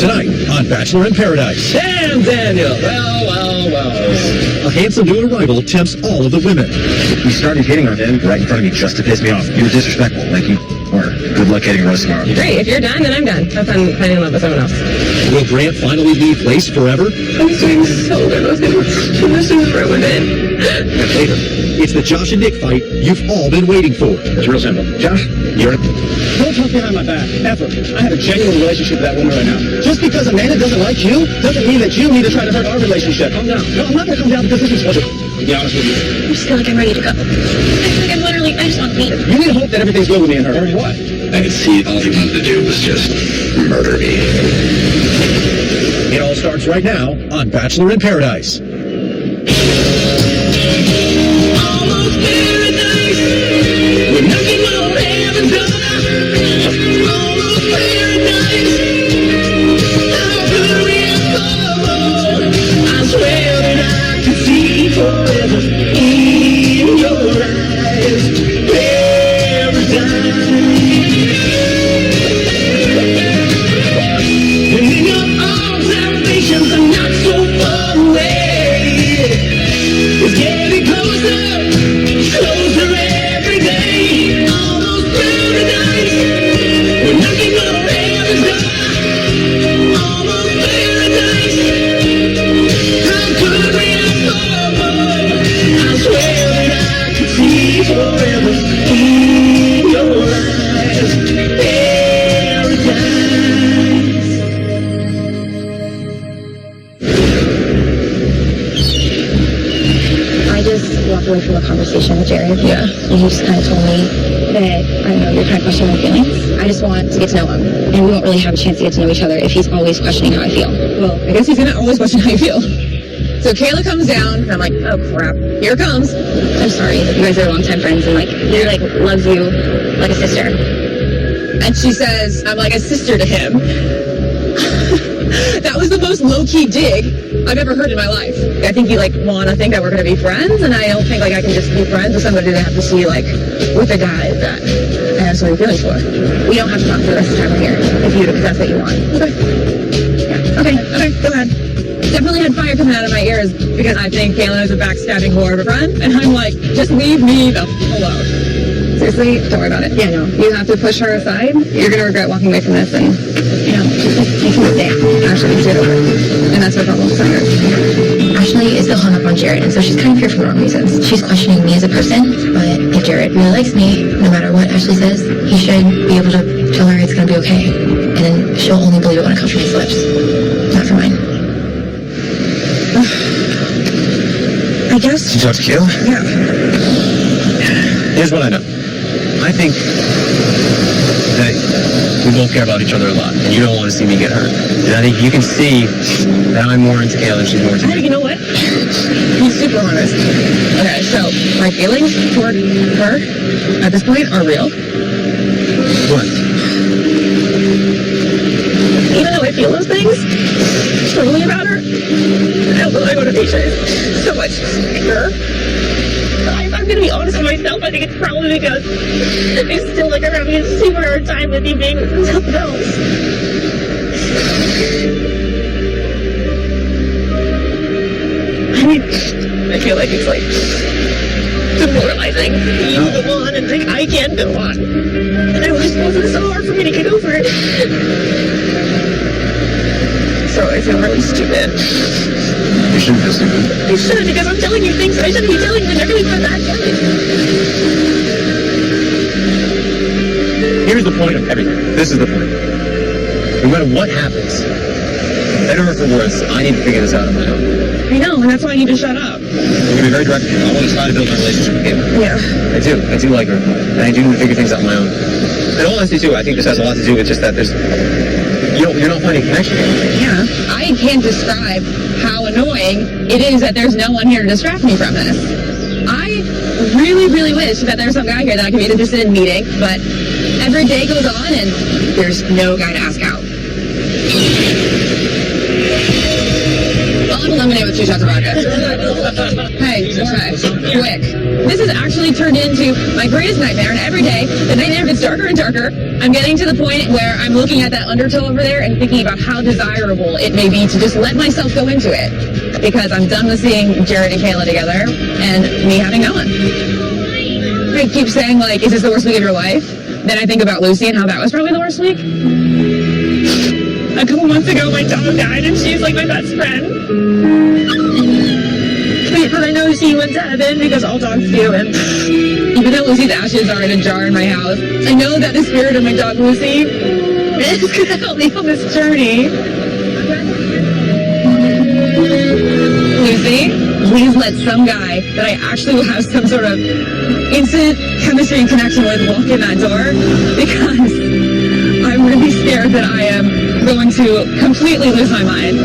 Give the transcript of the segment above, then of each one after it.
Tonight on Bachelor in Paradise. Damn, Daniel. Well. A handsome new arrival tempts all of the women. You started hitting on him right in front of me just to piss me off. You were disrespectful, like you were. Good luck getting a roast tomorrow. Great. If you're done, then I'm done. Have fun finding love with someone else. Will Grant finally leave Lace forever? I was doing so good with him. This is ruined it. Later, it's the Josh and Nick fight you've all been waiting for. It's real simple. Josh, you're... Don't talk behind my back, ever. I have a genuine relationship with that woman right now. Just because Amanda doesn't like you, doesn't mean that you need to try to hurt our relationship. Calm down. No, I'm not going to come down because this is special. To be honest with you. I just feel like I'm ready to go. I feel like I just want to leave. You need to hope that everything's good with me and her. What? I could see all he wanted to do was just murder me. It all starts right now on Bachelor in Paradise. Almost paradise. We're knocking on heaven's door. Almost paradise. How could we afford? I swear that I could see forever in your eyes. Paradise. And in your arms, salvations are not so far away. It's getting closer every day. Almost paradise. We're knocking on heaven's door. Almost paradise. How could we afford more? I swear that I could see forever in your eyes. Paradise. I just walked away from a conversation with Jared. Yeah. And he just kind of told me that, I don't know, you're kind of questioning my feelings. I just want to get to know him. And we won't really have a chance to get to know each other if he's always questioning how I feel. Well, I guess he's going to always question how you feel. So Kayla comes down, and I'm like, oh, crap. Here it comes. I'm sorry. You guys are longtime friends, and, he, loves you like a sister. And she says, I'm like a sister to him. That was the most low-key dig I've ever heard in my life. I think you, want to think that we're going to be friends, and I don't think, I can just be friends with somebody that I have to see, with a guy that I have so many feelings for. We don't have to talk for the rest of the time we're here, if that's what you want. Okay, go ahead. Definitely had fire coming out of my ears because I think Kayla is a backstabbing whore of a friend, and I'm like, just leave me the f*** alone. Seriously, don't worry about it. Yeah, no, you have to push her aside. You're going to regret walking away from this, and, Take him a day. Ashley can do it over. And that's my problem with her. Ashley is still hung up on Jared, and so she's kind of here for the wrong reasons. She's questioning me as a person, but if Jared really likes me, no matter what Ashley says, he should be able to tell her it's going to be okay. And then she'll only believe it when it comes from his lips. Not from mine. I guess. Did you talk to Kayla? Yeah. Here's what I know. I think that we both care about each other a lot, and you don't want to see me get hurt. And I think you can see that I'm more into Kayla than she's more into me. You know what? He's super honest. Okay, so my feelings toward her at this point are real. What? Even though I feel those things strongly about her, I don't know my motivation is so much her. If I'm going to be honest with myself, I think it's probably because I still like her having a super hard time with me being something else. I mean, I feel like it's demoralizing. You go on and think I can't go on. And it was so hard for me to get over it. So I feel really stupid. You shouldn't feel stupid. I should, because I'm telling you things I shouldn't be telling you, and they're really for that guy. Here's the point of everything. This is the point. No matter what happens, better or for worse, I need to figure this out on my own. I know, and that's why I need to shut up. I'm going to be very direct with you. I want to try to build my relationship with Kayla. Yeah. I do like her. And I do need to figure things out on my own. And honestly, too, I think this has a lot to do with just that you're not finding connection. Yeah. I can't describe how annoying it is that there's no one here to distract me from this. I really, really wish that there was some guy here that I could be interested in meeting, but every day goes on and there's no guy to ask out. I'll have a lemonade with 2 shots of vodka. Hey, Okay. Quick. This has actually turned into my greatest nightmare, and every day, the nightmare gets darker and darker. I'm getting to the point where I'm looking at that undertow over there and thinking about how desirable it may be to just let myself go into it. Because I'm done with seeing Jared and Kayla together, and me having no one. I keep saying, like, is this the worst week of your life? Then I think about Lucy and how that was probably the worst week. A couple months ago, my dog died, and she's like my best friend. But I know she went to heaven because all dogs do, and even though Lucy's ashes are in a jar in my house, I know that the spirit of my dog Lucy is going to help me on this journey. Lucy, please let some guy that I actually will have some sort of instant chemistry and connection with walk in that door, because I'm really scared that I am going to completely lose my mind.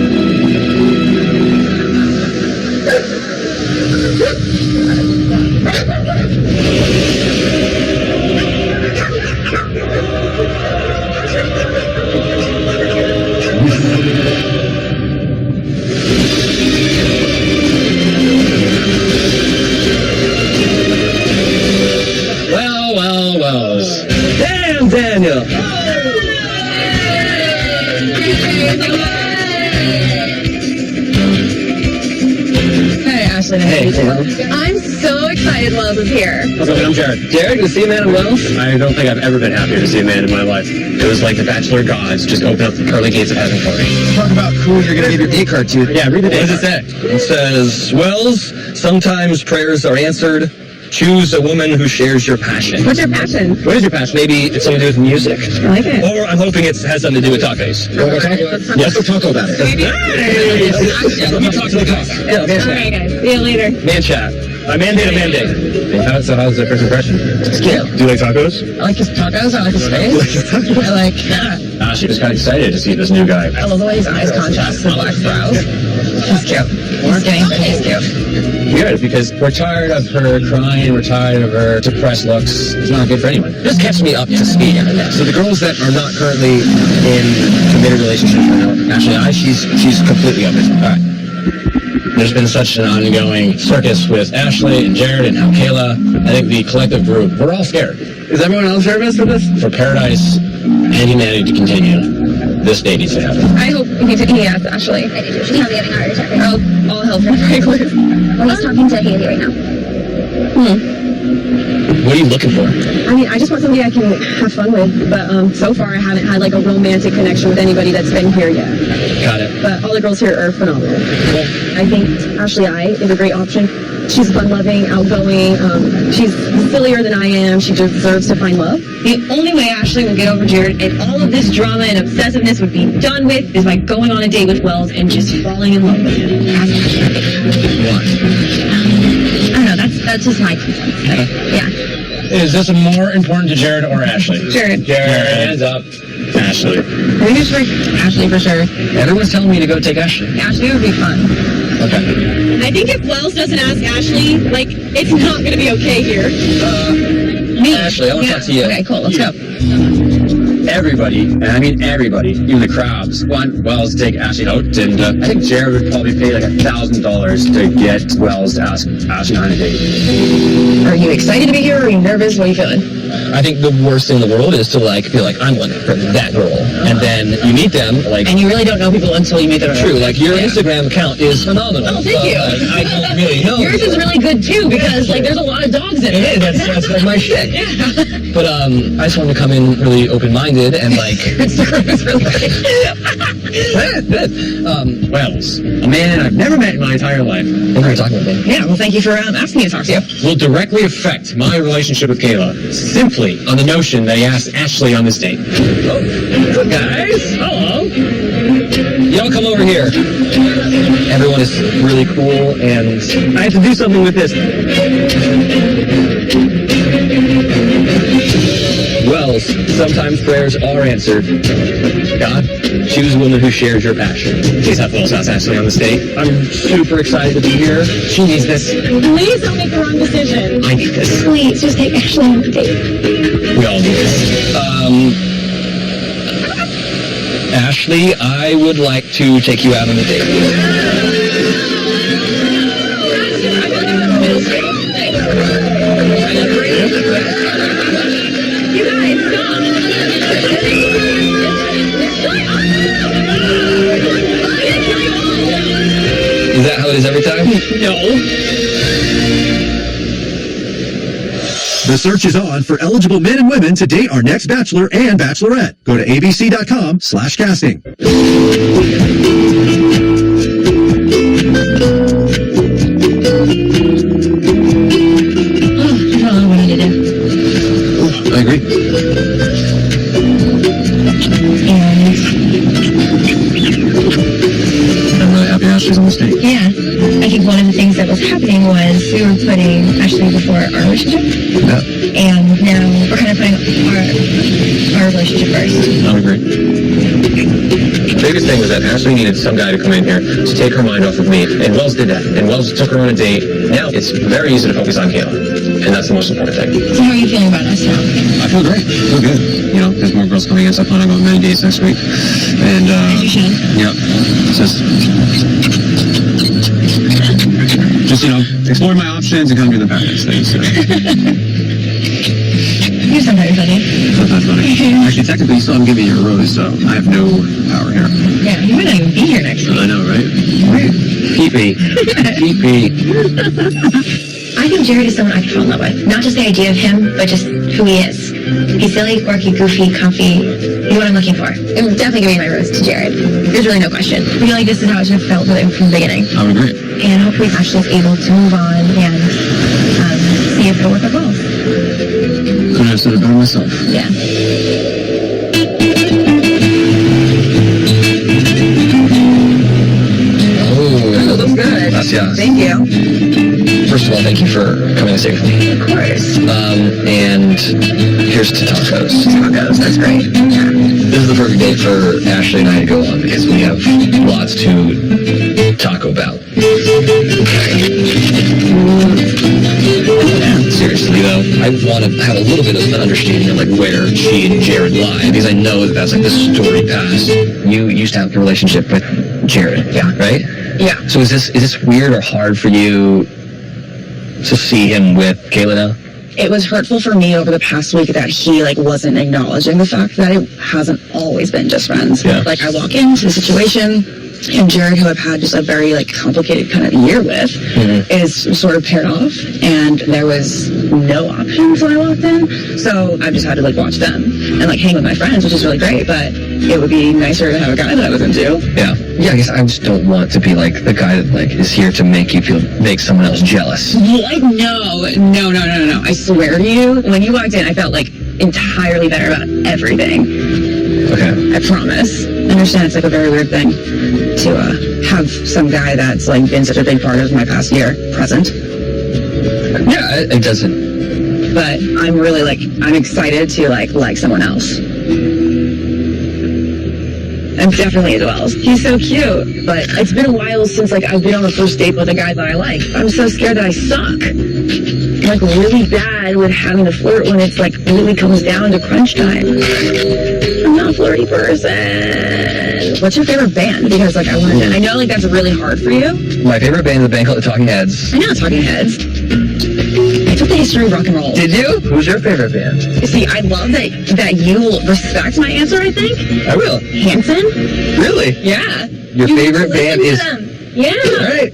Well. Damn, Daniel. Hey, Ashley. Hey. I'm so excited Wells is here. What's up, I'm Jared. Jared, to see a man in Wells? I don't think I've ever been happier to see a man in my life. It was like the Bachelor gods just opened up the pearly gates of heaven for me. Talk about who you're going to give your date card to. Yeah, read the date. What does it say? It says, Wells, sometimes prayers are answered. Choose a woman who shares your passion. What's your passion? What is your passion? Maybe it's something to do with music. I like it. Or I'm hoping it has something to do with tacos. Let's go taco about it. Let me talk to the cook. Yeah, man chat. Alright guys, see you later. Man chat. Mandate a mandate. So how's the first impression? It's cute. Do you like tacos? I like his tacos, I like his face. I like that. She was kind of excited to see this new guy. I love the way his eyes contrast the black brows. He's cute. He's getting, but he's cute. Good, because we're tired of her crying, we're tired of her depressed looks. It's not good for anyone. Just catch me up to speed. So the girls that are not currently in committed relationships right now, actually, she's completely open. All right. There's been such an ongoing circus with Ashley and Jared and now Kayla. I think the collective group, we're all scared. Is everyone else nervous for this? For paradise and humanity to continue, this day needs to happen. I hope he asks Ashley. I do too. She's probably having a heart attack. I'll help her break loose. Well, he's talking to Haley right now. What are you looking for? I mean, I just want somebody I can have fun with, but so far I haven't had like a romantic connection with anybody that's been here yet. Got it. But all the girls here are phenomenal. I think Ashley is a great option. She's fun-loving, outgoing. She's sillier than I am. She deserves to find love. The only way Ashley will get over Jared and all of this drama and obsessiveness would be done with is by going on a date with Wells and just falling in love with him. Why? I don't know. That's just my 2 cents. Yeah. Is this more important to Jared or Ashley? Jared. Jared, hands up. Ashley. I think it's for Ashley for sure. Everyone's telling me to go take Ashley. Ashley would be fun. Okay. I think if Wells doesn't ask Ashley, like, it's not going to be okay here. Me. Ashley, I want to talk to you. Okay, cool. Let's go. Everybody, and I mean everybody, even the crowds, want Wells to take Ashley out, and I think Jared would probably pay like $1,000 to get Wells to ask Ashley on a date. Are you excited to be here, or are you nervous? What are you feeling? I think the worst thing in the world is to feel like I'm looking for that girl. And then you meet them, And you really don't know people until you meet them. true, your Instagram account is phenomenal. Oh, thank you. I don't really know. Yours is really good too, because there's a lot of dogs in it. That's my shit. But I just wanted to come in really open-minded and Instagram is really good. Wells, a man I've never met in my entire life. What are you talking about? Yeah, well, thank you for asking me to talk to you. Will directly affect my relationship with Kayla simply on the notion that he asked Ashley on this date. What's up, guys? Hello. Y'all come over here. Everyone is really cool, and I have to do something with this. Wells, sometimes prayers are answered. God, choose a woman who shares your passion. Please have Wells ask Ashley on this date. I'm super excited to be here. She needs this. Please don't make the wrong decision. I need this. Please, just take Ashley on the date. We all need this. Ashley, I would like to take you out on a date. time? No. The search is on for eligible men and women to date our next bachelor and bachelorette. Go to abc.com/casting. I don't know what I need to do. I agree. And I'm really happy Ashley's on this date. yeah, I think one of the things that was happening was we were putting Ashley before our relationship. Yeah, And now we're kind of putting our relationship first. I would agree. The biggest thing was that Ashley needed some guy to come in here to take her mind off of me, and Wells did that. And Wells took her on a date. Now it's very easy to focus on Kayla, and that's the most important thing. So how are you feeling about us now? I feel great. I feel good. You know, there's more girls coming in, so I plan on going many dates next week. And, You should. yeah, it's just, you know, explore my options and come to the paradise thing, so. You're sometimes funny. That's funny. Actually, technically, you still haven't given me your rose, so I have no power here. Yeah, you might not even be here next week. I know, right? Pee-pee. Pee-pee. I think Jared is someone I could fall in love with. Not just the idea of him, but just who he is. He's silly, quirky, goofy, comfy. He's what I'm looking for. I'm definitely giving my rose to Jared. There's really no question. I feel like this is how it should have felt with him from the beginning. I would agree. And hopefully Ashley's able to move on and see if it'll work out well. Couldn't have said it better myself. Yeah. Oh, That looks good. gracias. Thank you. First of all, thank you for coming to stay with me. Of course. And here's to tacos. Tacos, that's great. Yeah. This is the perfect day for Ashley and I to go on because we have lots to talk about. Seriously though, I want to have a little bit of an understanding of like where she and Jared lie because I know that that's like the story past. You used to have a relationship with Jared, Yeah. right? Yeah. So is this weird or hard for you to see him with Kayla now? It was hurtful for me over the past week that he wasn't acknowledging the fact that it hasn't always been just friends. Yeah. Like I walk into the situation and Jared, who I've had just a very complicated kind of year with, is sort of paired off, and there was no options when I walked in. So I've just had to watch them and hang with my friends, which is really great. But it would be nicer to have a guy that I was into. Yeah. Yeah, I guess I just don't want to be the guy that is here to make someone else jealous. What? No. I swear to you, when you walked in, I felt entirely better about everything. Okay. I promise. I understand it's a very weird thing to have some guy that's been such a big part of my past year present. Yeah, it doesn't. But I'm really I'm excited to like someone else. I'm definitely as well. He's so cute, but it's been a while since I've been on a first date with a guy that I like. I'm so scared that I suck. I'm really bad with having to flirt when it's really comes down to crunch time. I'm not a flirty person. What's your favorite band? Because I want to. I know that's really hard for you. My favorite band is a band called the Talking Heads. I know Talking Heads. I took the history of rock and roll. Did you? Who's your favorite band? See, I love that you respect my answer. I think I will. Hanson. Really? Yeah. Your favorite band is... Yeah. All right.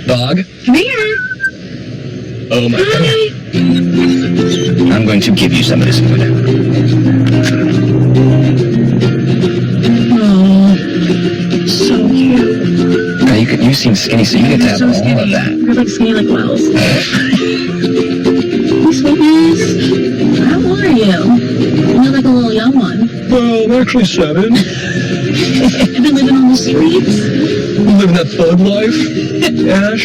Dog? Come here. Oh my God. Hi. I'm going to give you some of this food. Oh, so cute. Now, you seem skinny, so you get to have so all skinny. of that. You're skinny like Wells. Hey, sweetness. How old are you? You're a little young one. Well, I'm actually 7. I've been living on the streets. Living that thug life. Ash,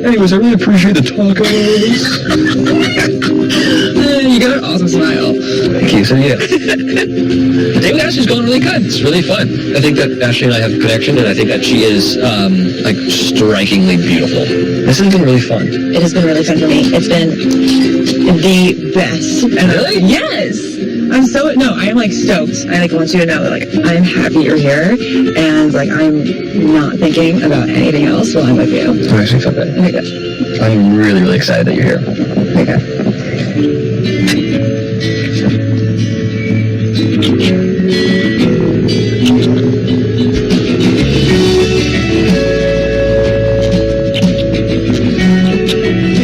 anyways, I really appreciate the tacos. You got an awesome smile. Thank you. So yeah, the day with Ashley's going really good. It's really fun. I think that Ashley and I have a connection, and I think that she is strikingly beautiful. This has been really fun. It has been really fun for me. It's been the best. And Really? Yes. I'm so, no, I am stoked. I want you to know that I'm happy you're here, and I'm not thinking about anything else while I'm with you. I'm actually felt good. Okay, good. I'm really, really excited that you're here. Okay.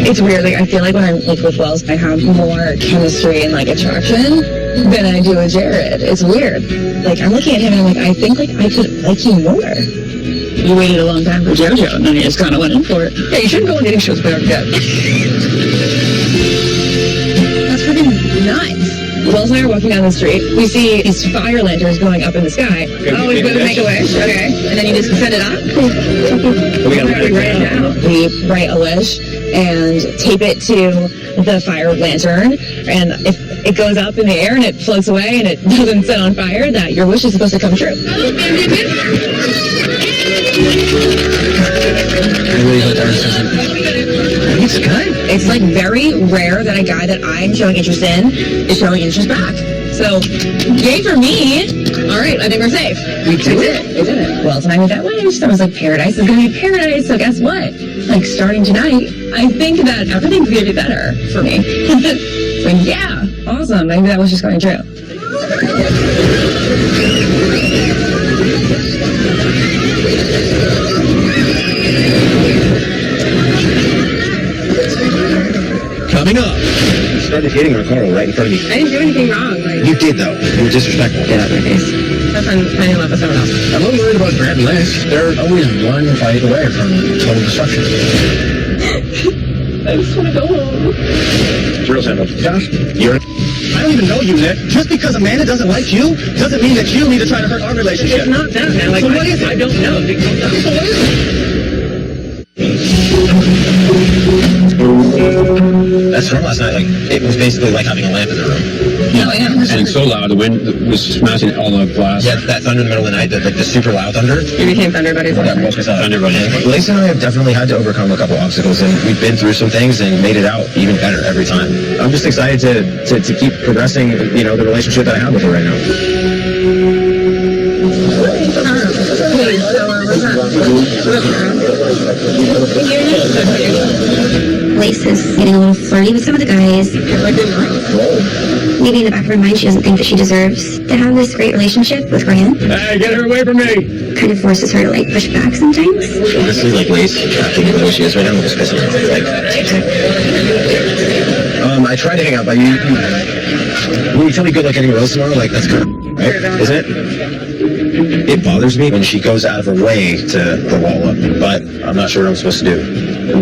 It's weird. Like, I feel like when I'm like with Wells, I have more chemistry and like attraction than I do with Jared. It's weird. Like, I'm looking at him and I'm like, I think like I could like you more. You waited a long time for JoJo, and then you just kind of went in for it. Yeah, you shouldn't go on dating shows, but yeah. That's freaking nuts. Wells and I are walking down the street. We see these fire lanterns going up in the sky. Oh, we go to Make-A-Wish. Okay. And then you just set it up. We write it down. We write a wish and tape it to the fire lantern. And if it goes up in the air and it floats away and it doesn't set on fire, that your wish is supposed to come true. It's like very rare that a guy that I'm showing interest in is showing interest back. So, yay for me. All right, I think we're safe. We did it. Well, tonight with that wish, that was like paradise is going to be paradise. So guess what? Like starting tonight, I think that everything's going to be better for me. So yeah, awesome. Maybe that was just going true. Coming up. You started hitting on Carl right in front of me. I didn't do anything wrong. Like, You did, though. You were disrespectful. get out of my face. Have fun finding love with someone else. I'm a little worried about Grant and Liz. They're always one fight away from total destruction. I just want to go home. It's real simple. Josh, You're I don't even know you, Nick. Just because Amanda doesn't like you doesn't mean that you need to try to hurt our relationship. It's not that, man. Like, So what is it? I don't know. So what is it? That's from last night. Like, it was basically like having a lamp in the room. Oh, yeah. And so loud, the wind was smashing all the glass. Yeah, that thunder in the middle of the night, the super loud thunder. You became Thunder Buddies. That woke us up. Thunder buddies. Lacey and I have definitely had to overcome a couple obstacles, and we've been through some things and made it out even better every time. I'm just excited to keep progressing, you know, the relationship that I have with her right now. Lace is getting a little flirty with some of the guys. Maybe in the back of her mind, she doesn't think that she deserves to have this great relationship with Grant. Hey, get her away from me! Kind of forces her to like push back sometimes. Honestly, like Lace, after the way she is right now, I'm just pissing her off. Like, I tried to hang out, but when you tell me good luck getting rose tomorrow, like, that's good, right? Isn't it? It bothers me when she goes out of her way to wall up, but I'm not sure what I'm supposed to do.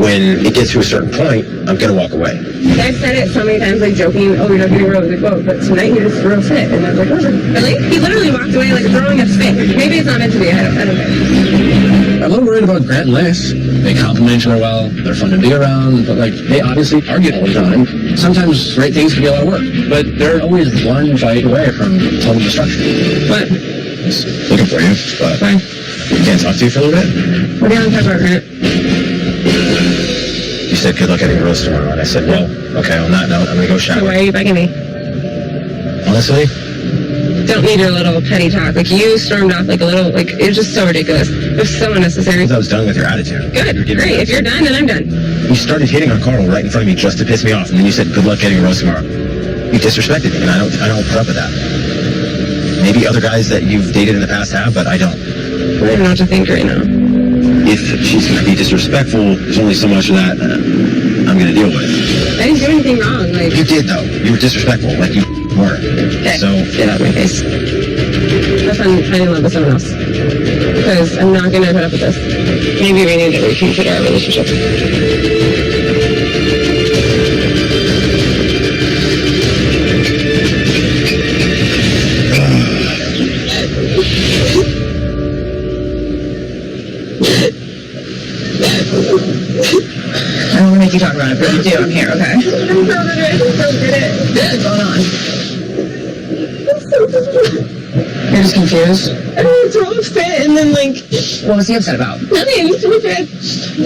When it gets to a certain point, I'm gonna walk away. I've said it so many times, like joking, oh, you're not getting rose, like, whoa, but tonight you just threw a fit. And I was like, oh, really? He literally walked away, like, throwing a fit. Maybe it's not meant to be, I don't know. I'm a little worried about Grant and Liz. They compliment each other well, they're fun to be around, but like, they obviously argue all the time. Sometimes great things can be a lot of work, but they're always one fight away from total destruction. What? Just looking for you, but Fine. can't talk to you for a little bit? What do you want to talk about, Grant? You said good luck getting rose tomorrow, and I said, well, okay, on that note, I'm gonna go shower. So why are you begging me? Honestly, Don't need your little petty talk. Like, you stormed off like a little, like, it was just so ridiculous. It was so unnecessary. I was done with your attitude. Good, great. If you're done, then I'm done. You started hitting on Carl right in front of me just to piss me off, and then you said good luck getting rose tomorrow. You disrespected me, and I don't put up with that. Maybe other guys that you've dated in the past have, but I don't. I don't even know what to think right now. If she's going to be disrespectful, there's only so much of that I'm going to deal with. I didn't do anything wrong. Like, You did, though. You were disrespectful, like you were. okay, So, get out of my face. Have fun finding love with someone else. Because I'm not going to put up with this. Maybe we need to reconsider our relationship. I don't want to make you talk about it, but you do. I'm here, okay? I'm so good at it. What's going on? You're just confused? I mean, throw a fit and then, like... What was he upset about? Nothing, he's stupid.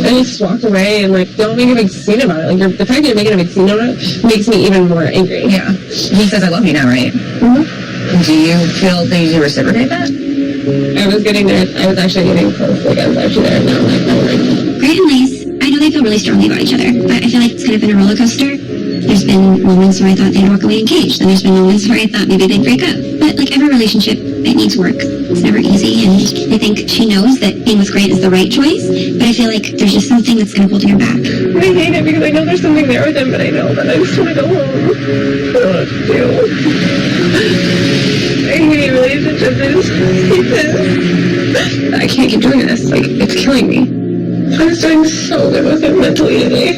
And he just walked away and, like, don't make a big scene about it. Like, the fact that you're making a big scene about it makes me even more angry. Yeah. He says I love you now, right? Mm-hmm. Do you feel that you reciprocate that? I was actually getting close. Like, I was actually there. Now I'm like, not worried. Grant and Lace, I know they feel really strongly about each other, but I feel like it's kind of been a roller coaster. There's been moments where I thought they'd walk away engaged, and there's been moments where I thought maybe they'd break up. But like every relationship, it needs work. It's never easy, and I think she knows that being with Grant is the right choice, but I feel like there's just something that's going to hold her back. I hate it because I know there's something there with him, but I know that I just want to go home. I don't know what to do. I hate relationships. I just hate this. I can't keep doing this. Like, it's killing me. I was doing so good with him mentally today.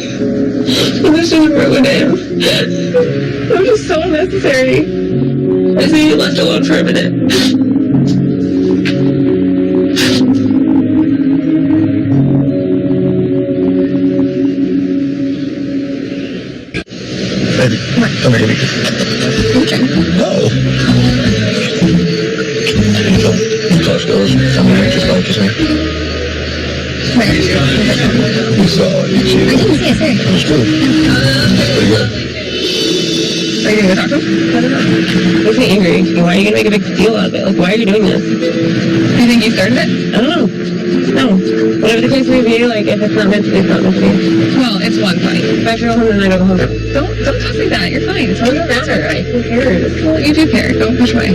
And this just ruined him. It was just so unnecessary. I just need to be left alone for a minute. Baby, come here, baby. Okay. No. Close doors. Tell me just don't kiss me. You saw it, you cheated. I didn't see it, sorry. It's true. That's pretty good. Are you gonna go talk to him? I don't know. Makes me angry. Why are you gonna make a big deal out of it? Like, why are you doing this? Do you think you started it? I don't know. No. Whatever the case may be, like, if it's not meant to be, it's not meant to be. Well, it's one fight. If I feel home, then I go home. Don't talk like that. You're fine. It's all your matter. I don't care. Well, you do care. Don't push away.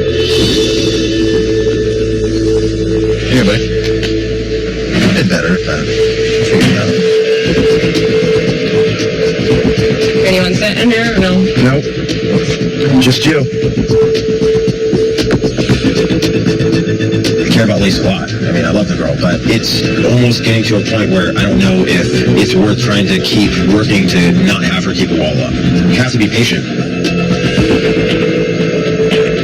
Here, buddy. It's better. Figure it out. Anyone sit in there or no? Nope. Just you. I care about Lisa a lot. I mean, I love the girl, but it's almost getting to a point where I don't know if it's worth trying to keep working to not have her keep the wall up. You have to be patient.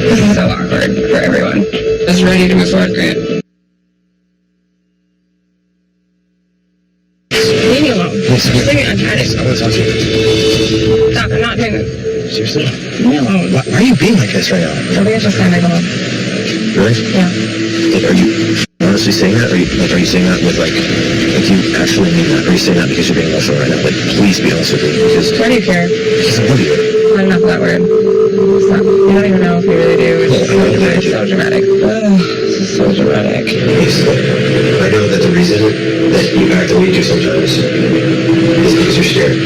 This is so awkward for everyone. Just ready to move forward, Grant. Leave me alone. Just leave me. I'm trying to. I want to talk to you. Stop. I'm not doing this. Seriously? Leave me alone. Why are you being like this right now? Nobody has to stand my home. Really? Yeah. Like, are you honestly saying that? Are you saying that with like you actually mean that? Are you saying that because you're being emotional right now? Like, please be honest with me, because Why do you care? I love you. Not enough of that word. Stop. You don't even know if you really do. It's so dramatic. This is so dramatic. I know that the reason that you act the way you do sometimes is because you're scared.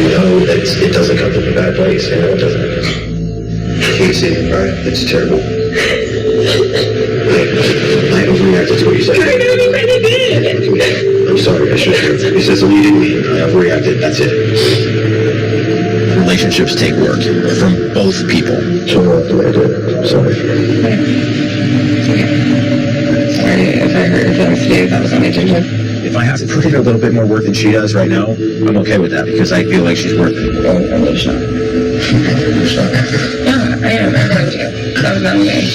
I know that it doesn't come from a bad place. I know it doesn't. I hate seeing you cry. It's terrible. I overreacted to what you said. I don't even think I did. I'm sorry. I should have. You said something you didn't mean. I overreacted. That's it. Relationships take work from both people. Sorry. Sorry if I hurt your feelings today. That was my intention. If I have to put in a little bit more work than she does right now, I'm okay with that because I feel like she's worth it. I'm really shocked. Yeah, I am. I heard you. That was not okay.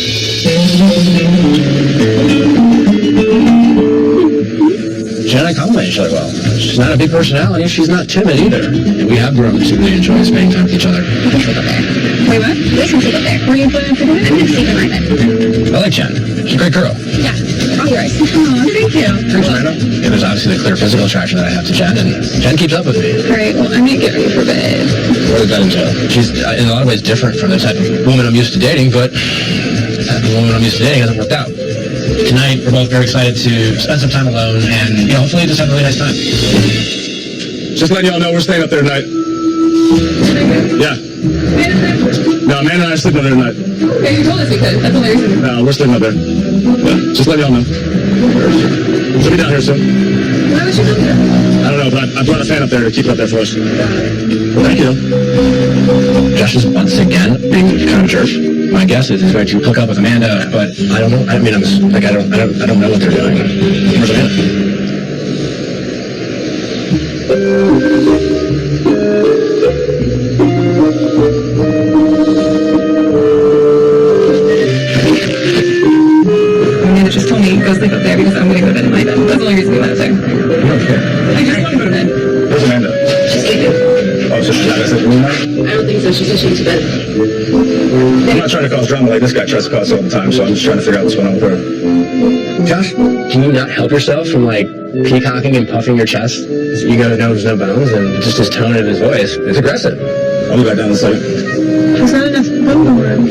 Jen and I compliment each other well. She's not a big personality. She's not timid either. And we have grown to really enjoy spending time with each other. We can sleep up there. Wait, what? We can sleep up there. Where are you planning to do I'm going to sleep in my bed. I like Jen. She's a great girl. Yeah, all yours. Oh, thank you. Thanks, Miranda. Yeah, there's obviously the clear physical attraction that I have to Jen, and Jen keeps up with me. All right, well, I'm going to get ready for bed. What does that entail? She's in a lot of ways different from the type of woman I'm used to dating, but the woman I'm used to dating hasn't worked out. Tonight, we're both very excited to spend some time alone and, hopefully just have a really nice time. Just letting y'all know we're staying up there tonight. Yeah. No, Amanda and I are sleeping up there tonight. Okay, you told us we could. That's hilarious. No, we're sleeping up there. Yeah, just letting y'all know. We'll be down here soon. Why would you come there? I don't know, but I brought a fan up there to keep it up there for us. Thank you. Josh is once again being kind of a jerk. My guess is he's going to hook up with Amanda, but I don't know. I mean, I don't know what they're doing. Where's Amanda? Amanda just told me go sleep up there because I'm going to go to bed in my bed. That's the only reason we went up there. I just want to go to bed. Where's Amanda? She's sleeping. Oh, so she's not sleeping tonight? I don't think so. She said she went to bed. I'm not trying to cause drama like this guy tries to cause all the time, so I'm just trying to figure out what's going on with her. Josh, can you not help yourself from peacocking and puffing your chest? His ego knows no bounds, and just his tone and his voice, it's aggressive. I'll be back down in a second. There's not enough room over him.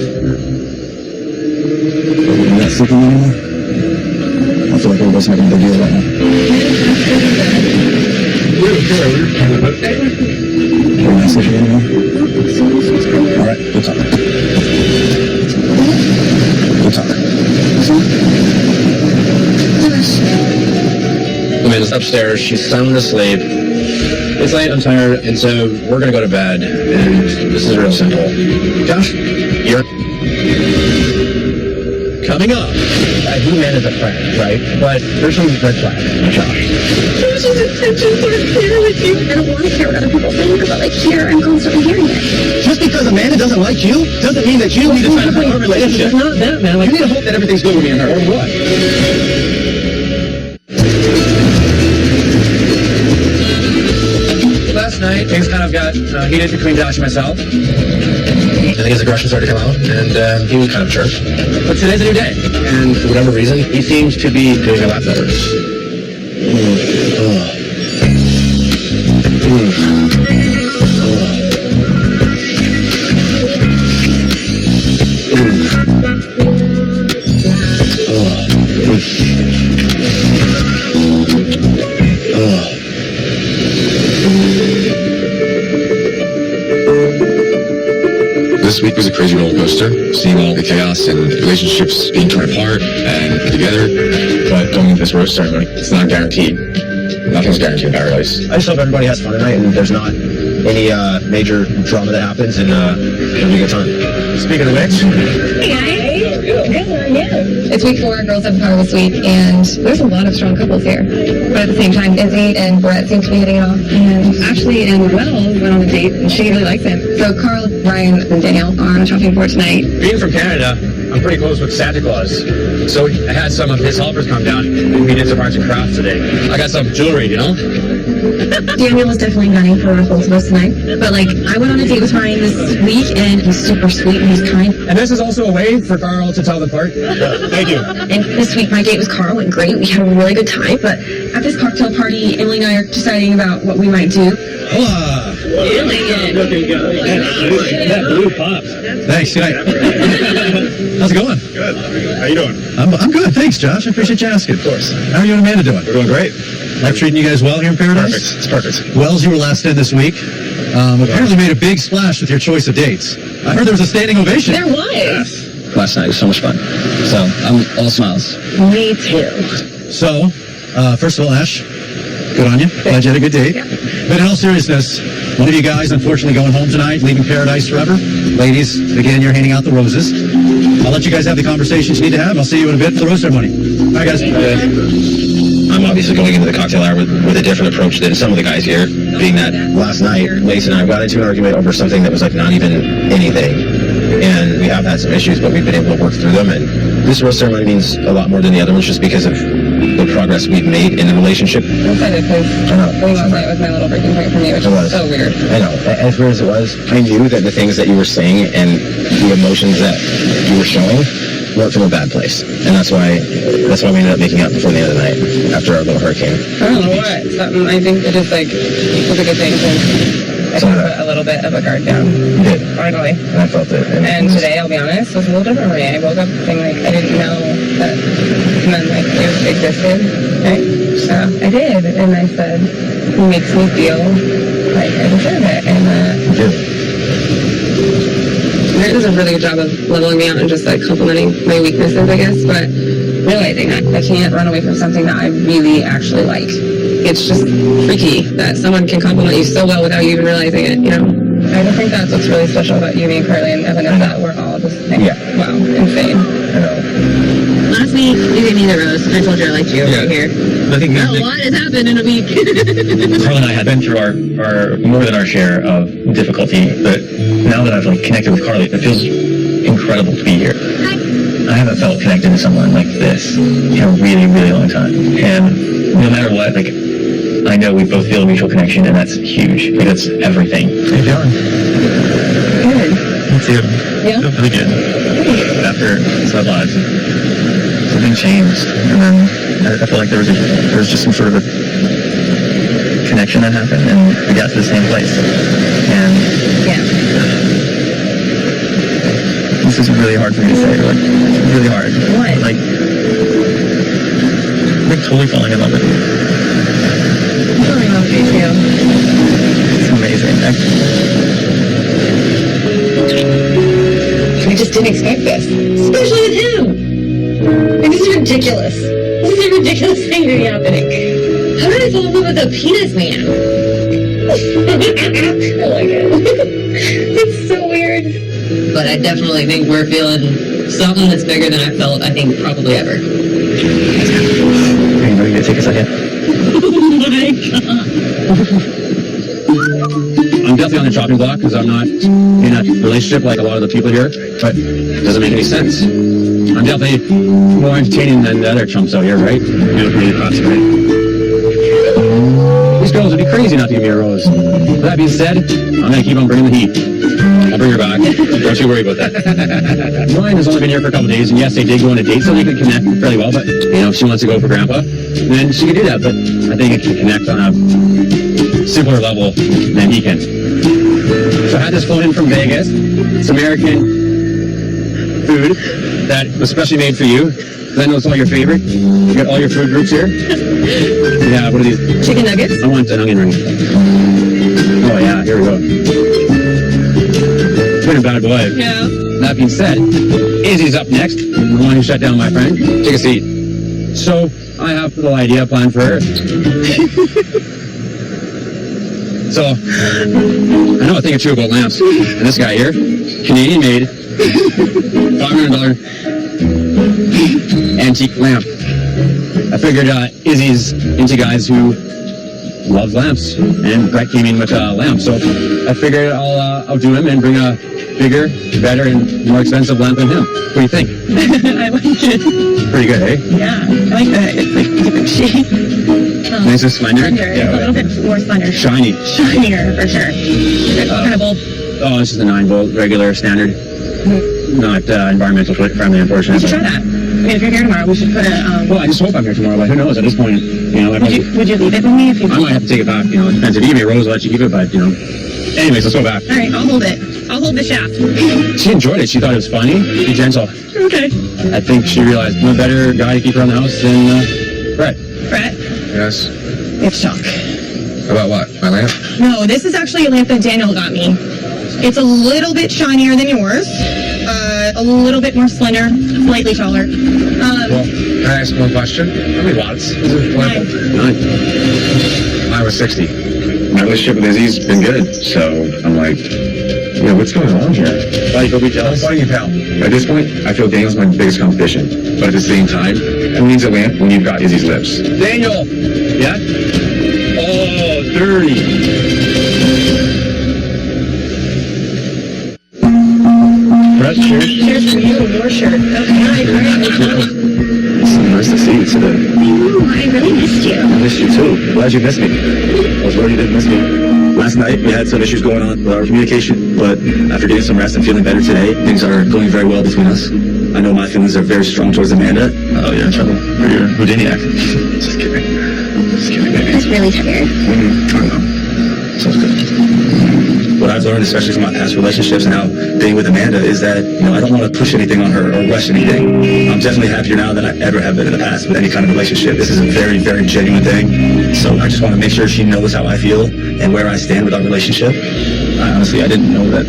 You're not sleeping anymore? I feel like everybody's making a big deal right now. Are you nicely for you anymore? All right, we'll talk. We'll talk. Amanda's upstairs. She's sound asleep. It's late, I'm tired, and so we're gonna go to bed, and this is real simple. Josh, you're coming up. I do man as a friend, right? But there's some red flags, Josh. Josh's intentions aren't clear with you. I don't want to hear what other people think, but like here, I'm constantly hearing it. Just because Amanda doesn't like you doesn't mean that you need to try to hurt our relationship. It's not that, man. You need to hope that everything's good with me and her. Or what? Last night, things kind of got heated between Josh and myself. I think his aggression started to come out, and he was kind of a jerk. But today's a new day, and for whatever reason, he seems to be doing a lot better. This week was a crazy roller coaster, seeing all the chaos and relationships being torn apart and put together. But going into this roast ceremony, it's not guaranteed. Nothing's guaranteed in paradise. I just hope everybody has fun tonight and there's not any major drama that happens, and it'll be a good time. Speaking of which, Hey guys. Good, how are you? It's week 4, Girls Have Power this week, and there's a lot of strong couples here. But at the same time, Izzy and Brett seem to be hitting it off, and Ashley and Wells went on a date, and she really likes him. So Carl, Ryan, and Danielle are on a shopping floor tonight. being from Canada, I'm pretty close with Santa Claus. So I had some of his helpers come down, and we did some arts and crafts today. I got some jewelry, you know? Daniel was definitely gunning for both of us tonight. But like, I went on a date with Ryan this week, and he's super sweet and he's kind. And this is also a way for Carl to tell the part. Thank you. And this week my date with Carl went great. We had a really good time. But at this cocktail party, Emily and I are deciding about what we might do. Hola! That blue pops. Thanks. Good night. How's it going? Good. How you doing? I'm good. Thanks, Josh. I appreciate you asking. Of course. How are you and Amanda doing? We're doing great. Life treating you guys well here in Paradise? Perfect. It's perfect. Wells, you were last in this week. Apparently made a big splash with your choice of dates. I heard there was a standing ovation. There was. Last night was so much fun. So I'm all smiles. Me too. So, first of all, Ash, good on you. Glad you had a good date. But in all seriousness, one of you guys unfortunately going home tonight, leaving Paradise forever. Ladies, again, you're handing out the roses. I'll let you guys have the conversations you need to have. I'll see you in a bit for the rose ceremony. All right, guys. I'm obviously going into the cocktail hour with a different approach than some of the guys here, being that last night, Lace and I got into an argument over something that was like not even anything. And we have had some issues, but we've been able to work through them. And this rose ceremony means a lot more than the other ones just because of the progress we've made in the relationship. I'm excited because going last night was my little breaking point for me, which is so weird. I know. As weird as it was, I knew that the things that you were saying and the emotions that you were showing weren't from a bad place. And that's why we ended up making up before the end of the night, after our little hurricane. I don't know what. Something, I think it just like was a good thing because I kind of put a little bit of a guard down. You did. Finally. And I felt it. And today, I'll be honest, was a little different for me. I woke up saying like I didn't know that men like you existed. Right? So I did, and I said it makes me feel like I deserve it, and You did. It does a really good job of leveling me out and just like complimenting my weaknesses, I guess, but realizing that I can't run away from something that I really actually like. It's just freaky that someone can compliment you so well without you even realizing it, you know? I just think that's what's really special about you, me, and Carly, and Evan, is that we're all just like, wow, insane. I know. Last week, you gave me the rose. I told you I liked you over here. I think A lot has happened in a week. Carl and I had been through our more than our share of difficulty, but now that I've like connected with Carly, it feels incredible to be here. I haven't felt connected to someone like this in a really, really long time. And no matter what, like I know we both feel a mutual connection, and that's huge. Like that's everything. How you doing? Good. Me too. Yeah? Feel really good. After so lives, something changed, and then I feel like there was just some sort of a connection that happened, and we got to the same place. And Yeah. this is really hard for me to say. Like, it's really hard. What? Like totally falling in love with you. Tell me how it makes you. It's amazing. Meg. I just didn't expect this. Especially with him. Like, this is ridiculous. This is a ridiculous thing to be happening. How did I fall in love with a penis man? I like it. It's so weird. But I definitely think we're feeling something that's bigger than I felt, I think, probably ever. Hey, you know, you gotta take a second. Oh my God. I'm definitely on the chopping block because I'm not in a relationship like a lot of the people here, but it doesn't make any sense. I'm definitely more entertaining than the other chumps out here, right? You look really cross, right? These girls would be crazy not to give me a rose. With that being said, I'm going to keep on bringing the heat. I'll bring her back. Don't you worry about that. Ryan has only been here for a couple days, and yes, they did go on a date, so they could connect fairly well, but, you know, if she wants to go for Grandpa, then she can do that, but I think it can connect on a simpler level than he can. So I had this phone in from Vegas. It's American food that was specially made for you. I know it's all your favorite. You got all your food groups here. Yeah, what are these? Chicken nuggets? I want an onion ring. Oh yeah, here we go. Been a bad boy. Yeah. That being said, Izzy's up next. The one who shut down my friend. Take a seat. So I have a little idea planned for her. So, I know a thing or two about lamps. And this guy here, Canadian made, $500 antique lamp. I figured Izzy's into guys who love lamps, and Brett came in with a lamp. So I figured I'll outdo him and bring a bigger, better, and more expensive lamp than him. What do you think? I like it. Pretty good, eh? Yeah, I like that. It's like a different shade. Nice and slender? Slender. Yeah, A little bit more slender. Shiny. Shinier, for sure. What kind of bulb? Oh, this is the 9-volt regular standard. Not environmental friendly, unfortunately. We should try that. I mean, if you're here tomorrow, we should put a... Well, I just hope I'm here tomorrow, but who knows? At this point, you know... Would you leave it with me if you... I might have to take it back, you know. It depends. If you give me a rose, I'll let you keep it, but, you know... Anyways, let's go back. All right, I'll hold it. I'll hold the shaft. She enjoyed it. She thought it was funny. Be gentle. Okay. I think she realized no better guy to keep around the house than Brett. Brett, Yes. it's shock. About what? My lamp? No, this is actually a lamp that Daniel got me. It's a little bit shinier than yours. A little bit more slender, slightly taller. Well, can I ask one question? How many watts is it? 9. I was 60. My relationship with Izzy's been good, so I'm like, yeah, what's going on here? Why you go be jealous? Why are you, pal? At this point, I feel Daniel's my biggest competition, but at the same time, who needs a lamp when you've got Izzy's lips? Daniel! Yeah? Oh, dirty. Brett, cheers. Cheers for you, your shirt. Okay, It's nice to see you today. I really missed you. I missed you too. Glad you missed me. I was worried you didn't miss me. Last night we had some issues going on with our communication, but after getting some rest and feeling better today, things are going very well between us. I know my feelings are very strong towards Amanda. Oh, you're in trouble. Or you're Houdiniac. Just kidding. Just kidding, baby. That's really tired. I know. Sounds good. What I've learned, especially from my past relationships and now being with Amanda, is that, you know, I don't want to push anything on her or rush anything. I'm definitely happier now than I ever have been in the past with any kind of relationship. This is a very, very genuine thing. So I just want to make sure she knows how I feel and where I stand with our relationship. Honestly, I didn't know that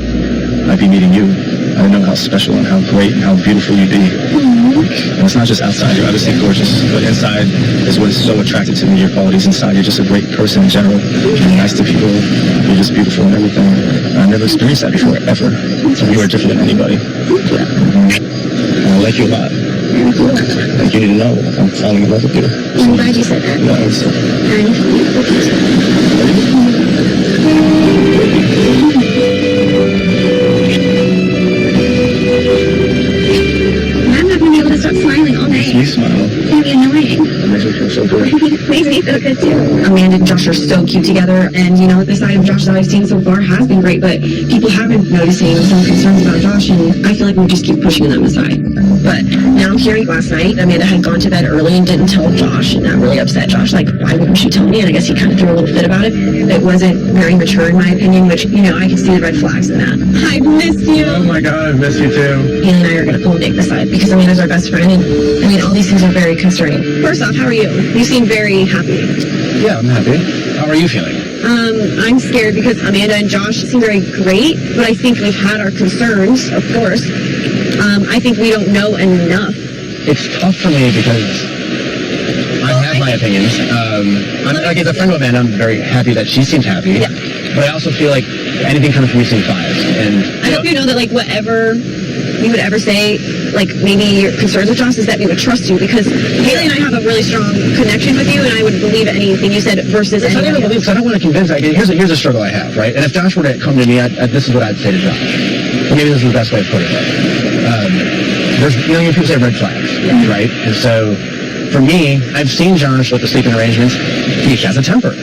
I'd be meeting you. I didn't know how special and how great and how beautiful you'd be. And it's not just outside, you're obviously gorgeous, but inside is what is so attractive to me, your qualities inside. You're just a great person in general. You're nice to people, you're just beautiful and everything. And I've never experienced that before, ever. So you are different than anybody. And I like you a lot. Like, you need to know, I'm falling in love with you. I'm glad you said that. Yeah, it's, I'm not going to be able to stop smiling all night. you smile. It's going to be annoying. It makes me feel so good. Makes me feel good too. Amanda and Josh are so cute together, and you know, the side of Josh that I've seen so far has been great, but people have been noticing some concerns about Josh, and I feel like we just keep pushing them aside. But now I'm hearing last night Amanda had gone to bed early and didn't tell Josh, and that really upset Josh. Like, why wouldn't you tell me? And I guess he kind of threw a little fit about it. It wasn't very mature in my opinion, which, you know, I can see the red flags in that. I missed you. Oh my God, I miss you too. Ian and I are going to pull Nick aside because Amanda's our best friend, and I mean, all these things are very concerning. First off, how are you? You seem very happy. Yeah, I'm happy. How are you feeling? I'm scared because Amanda and Josh seem very great, but I think we've had our concerns, of course. I think we don't know enough. It's tough for me because I have my opinions. Like, as a friend of Amanda, I'm very happy that she seems happy. Yeah. But I also feel like anything coming from me seems biased. And I hope you know that, like, whatever we would ever say, like, maybe your concerns with Josh is that we would trust you, because Haley and I have a really strong connection with you, and I would believe anything you said versus I don't believe, because I don't want to convince. Here's a struggle I have, right? And if Josh were to come to me, this is what I'd say to Josh. Maybe this is the best way of putting it. There's, people say red flags, right? And so, for me, I've seen Josh with the sleeping arrangements. He has a temper,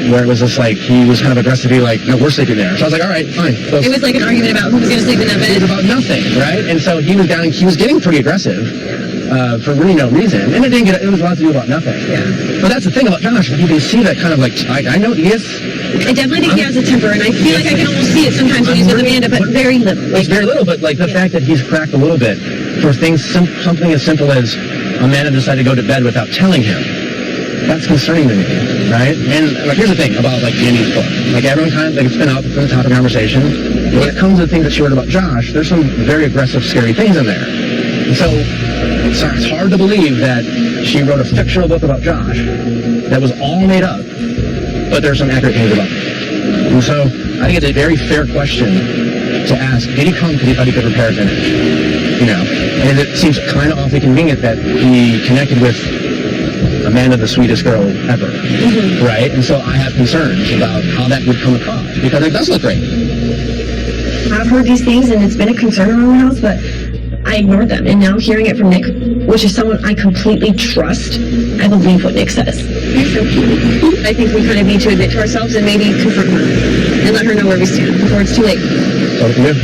where it was just like, he was kind of aggressively like, no, we're sleeping there. So I was like, all right, fine. It was like an argument about who was going to sleep in that bed. It was about nothing, right? And so he was getting pretty aggressive, for really no reason. And it was a lot to do about nothing. Yeah. But that's the thing about Josh, you can see that kind of like, I know he is. I definitely think he has a temper, and I feel like I can almost see it sometimes when he's with Amanda, but very little. It's very little, but like the fact that he's cracked a little bit for things, something as simple as Amanda decided to go to bed without telling him. That's concerning to me, right? And like, here's the thing about like Andy's book. Like, everyone kind of, like, it's been up from the top of the conversation. When it comes to the things that she wrote about Josh, there's some very aggressive, scary things in there. And so it's hard to believe that she wrote a fictional book about Josh that was all made up, but there's some accurate things about it. And so I think it's a very fair question to ask, did he come because he thought he could repair his image? And it seems kind of awfully convenient that he connected with Amanda, the sweetest girl ever, right? And so I have concerns about how that would come across, because it does look great. I've heard these things, and it's been a concern around the house, but I ignored them. And now hearing it from Nick, which is someone I completely trust, I believe what Nick says. I think we kind of need to admit to ourselves and maybe confront her and let her know where we stand before it's too late. So what do?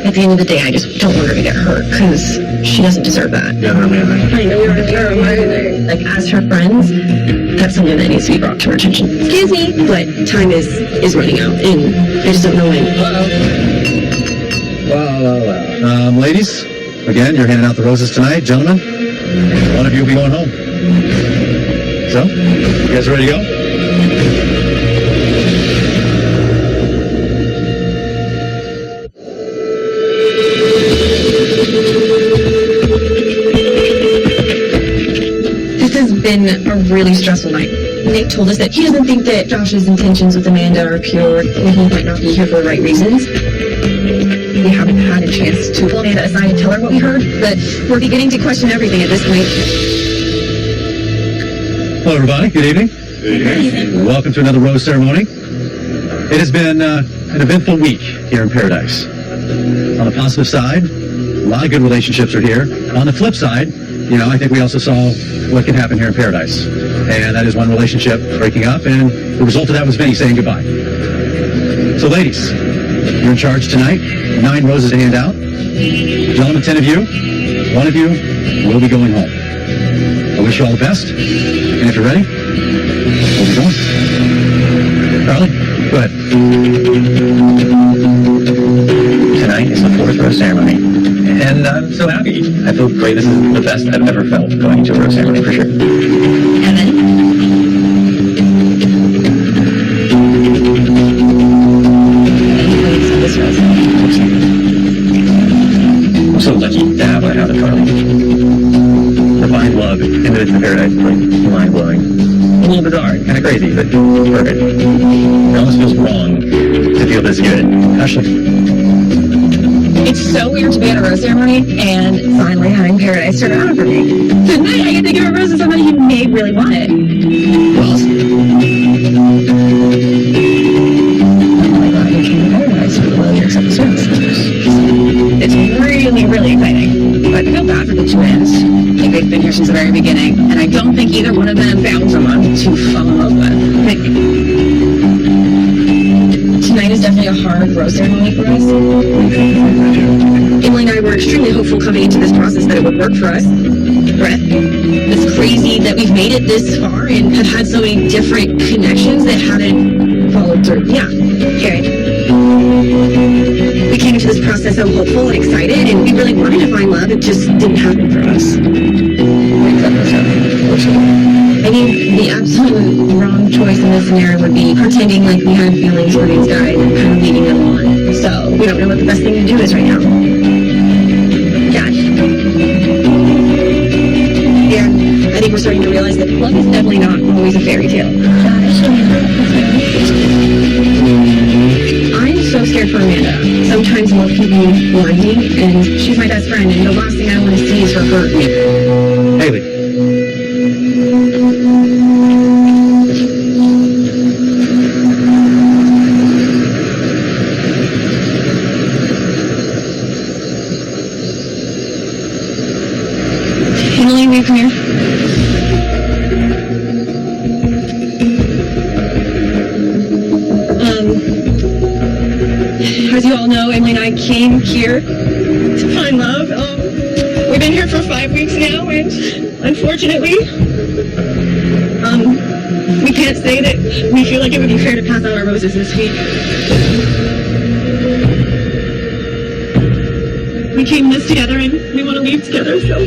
At the end of the day, I just don't want her to get hurt, because she doesn't deserve that. Yeah, I mean, I know we were either. Like, as her friends, that's something that needs to be brought to her attention. Excuse me, but time is running out, and I just don't know when. Well. Ladies, again, you're handing out the roses tonight. Gentlemen, one of you will be going home. So, you guys ready to go? Been a really stressful night. Nick told us that he doesn't think that Josh's intentions with Amanda are pure, and he might not be here for the right reasons. We haven't had a chance to pull Amanda aside and tell her what we heard, but we're beginning to question everything at this point. Hello, everybody. Good evening. Good evening. Welcome to another rose ceremony. It has been an eventful week here in Paradise. On the positive side, a lot of good relationships are here. On the flip side, I think we also saw what can happen here in Paradise. And that is one relationship breaking up, and the result of that was Vinny saying goodbye. So ladies, you're in charge tonight. 9 roses to hand out. Gentlemen, 10 of you. 1 of you will be going home. I wish you all the best. And if you're ready, we'll be going. Charlie, go ahead. Tonight is the 4th rose ceremony. And I'm so happy. I feel great. This is the best I've ever felt going to a rose ceremony, for sure. Evan? I'm so lucky to have what I have in front of me. To find love in the midst of paradise is like mind-blowing. A little bizarre, kind of crazy, but perfect. It almost feels wrong to feel this good. Ashley. It's so weird to be at a rose ceremony and finally having Paradise turn around for me. Tonight I get to give a rose to somebody who may really want it. Well, oh my God, you came to Paradise for the will you accept this rose. It's really, really exciting. But I feel bad for the twins. Like, they've been here since the very beginning, and I don't think either one of them found someone to fall in love with. Tonight is definitely a hard rose ceremony for us. Emily and I were extremely hopeful coming into this process that it would work for us. Brett, it's crazy that we've made it this far and have had so many different connections that haven't followed through. Yeah, Jared. We came into this process so hopeful and excited, and we really wanted to find love. It just didn't happen for us. I think the absolute wrong choice in this scenario would be pretending like we had feelings for these guys and kind of leading them on. So we don't know what the best thing to do is right now. Gosh. And I think we're starting to realize that love is definitely not always a fairy tale. I'm so scared for Amanda. Sometimes love can be blinding, and she's my best friend, and the last thing I want to see is her hurt. Haley. Emily, will you come here? As you all know, Emily and I came here to find love. We've been here for 5 weeks now, and unfortunately, we can't say that we feel like it would be fair to pass out our roses this week. We came this together, and we want to leave together, so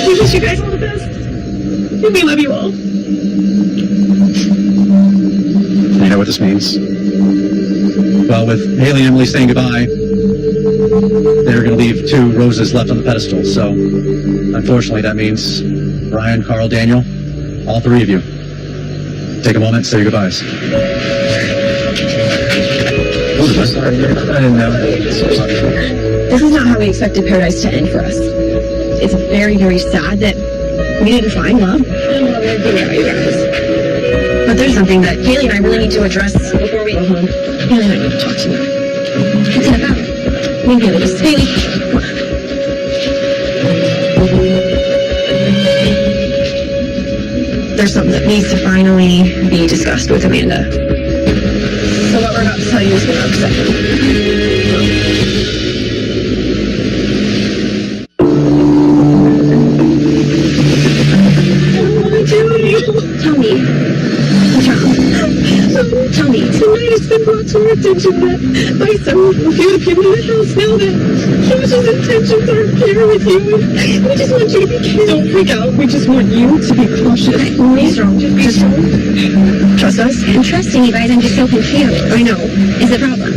we wish you guys all the best. And we love you all. You know what this means? Well, with Haley and Emily saying goodbye, they're going to leave 2 roses left on the pedestal. So, unfortunately, that means Ryan, Carl, Daniel, all 3 of you. Take a moment, say your goodbyes. I didn't know. This is not how we expected Paradise to end for us. It's very, very sad that we didn't find love. You guys. But there's something that Haley and I really need to address before we go home. Haley and I need to talk to you. What's it about? Maybe Haley, just Haley. There's something that needs to finally be discussed with Amanda. So what we're about to tell you is going to upset you. Tell me. What's wrong? Tell me. Tonight it's been brought to our attention that by some few of the people in the house know that Josh's intentions aren't pure with you. We just want you to be careful. Don't freak out. We just want you to be cautious. Be strong. Just trust us. I'm trusting you guys. I'm just so confused. I know. Is the problem.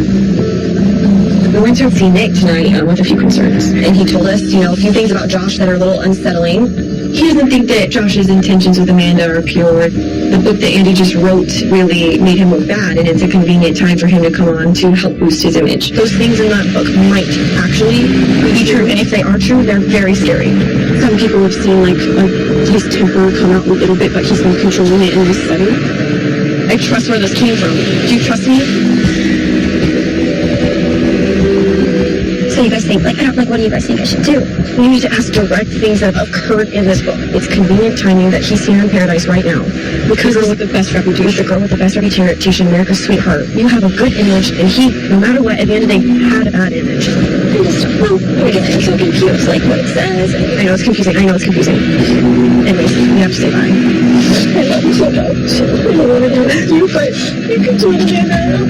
We went to see Nick tonight with a few concerns, and he told us, a few things about Josh that are a little unsettling. He doesn't think that Josh's intentions with Amanda are pure. The book that Andy just wrote really made him look bad, and it's a convenient time for him to come on to help boost his image. Those things in that book might actually be true, and if they are true, they're very scary. Some people have seen, his temper come out a little bit, but he's been controlling it in this setting. I trust where this came from. Do you trust me? So you guys think, what do you guys think I should do? You need to ask direct things that have occurred in this book. It's convenient timing that he's here in Paradise right now. Because the girl with the best reputation. With the girl with the best reputation, America's sweetheart. You have a good image, and he, no matter what, at the end of the day, had a bad image. I'm so confused, what it says. I know it's confusing. Anyways, we have to say bye. I love you so much. I don't want to do this to you, but you can do it again now.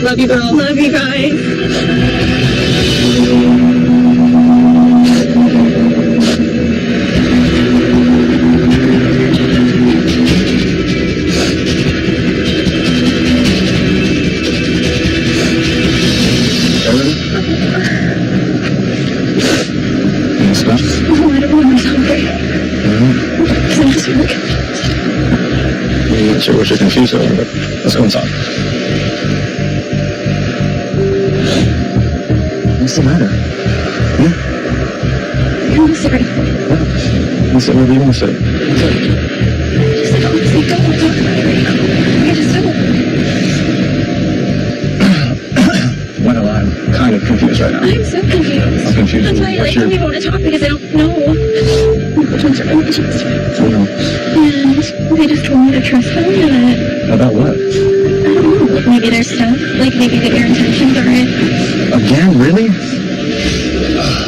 Love you, girl. Love you guys. I'm not sure what you're confused over, but let's go and talk. What's the matter? I'm sorry. What's it? What do you want to say? Just honestly don't want to talk about it right now. I just don't. Well, I'm kind of confused right now. I'm so confused. I'm confused. That's why I don't even want to talk because I don't know which ones are good, which ones are. I know. And they just told me to trust them and About what? I don't know, maybe there's stuff, maybe that your intentions aren't. Again? Really?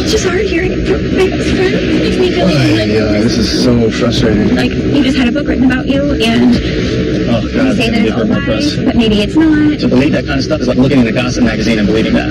It's just hard hearing it from my best friend. It makes me feel Yeah, this is so frustrating. you just had a book written about you and Oh, God, say that it's all more press. lies, but maybe it's not. To believe that kind of stuff is like looking in a gossip magazine and believing that.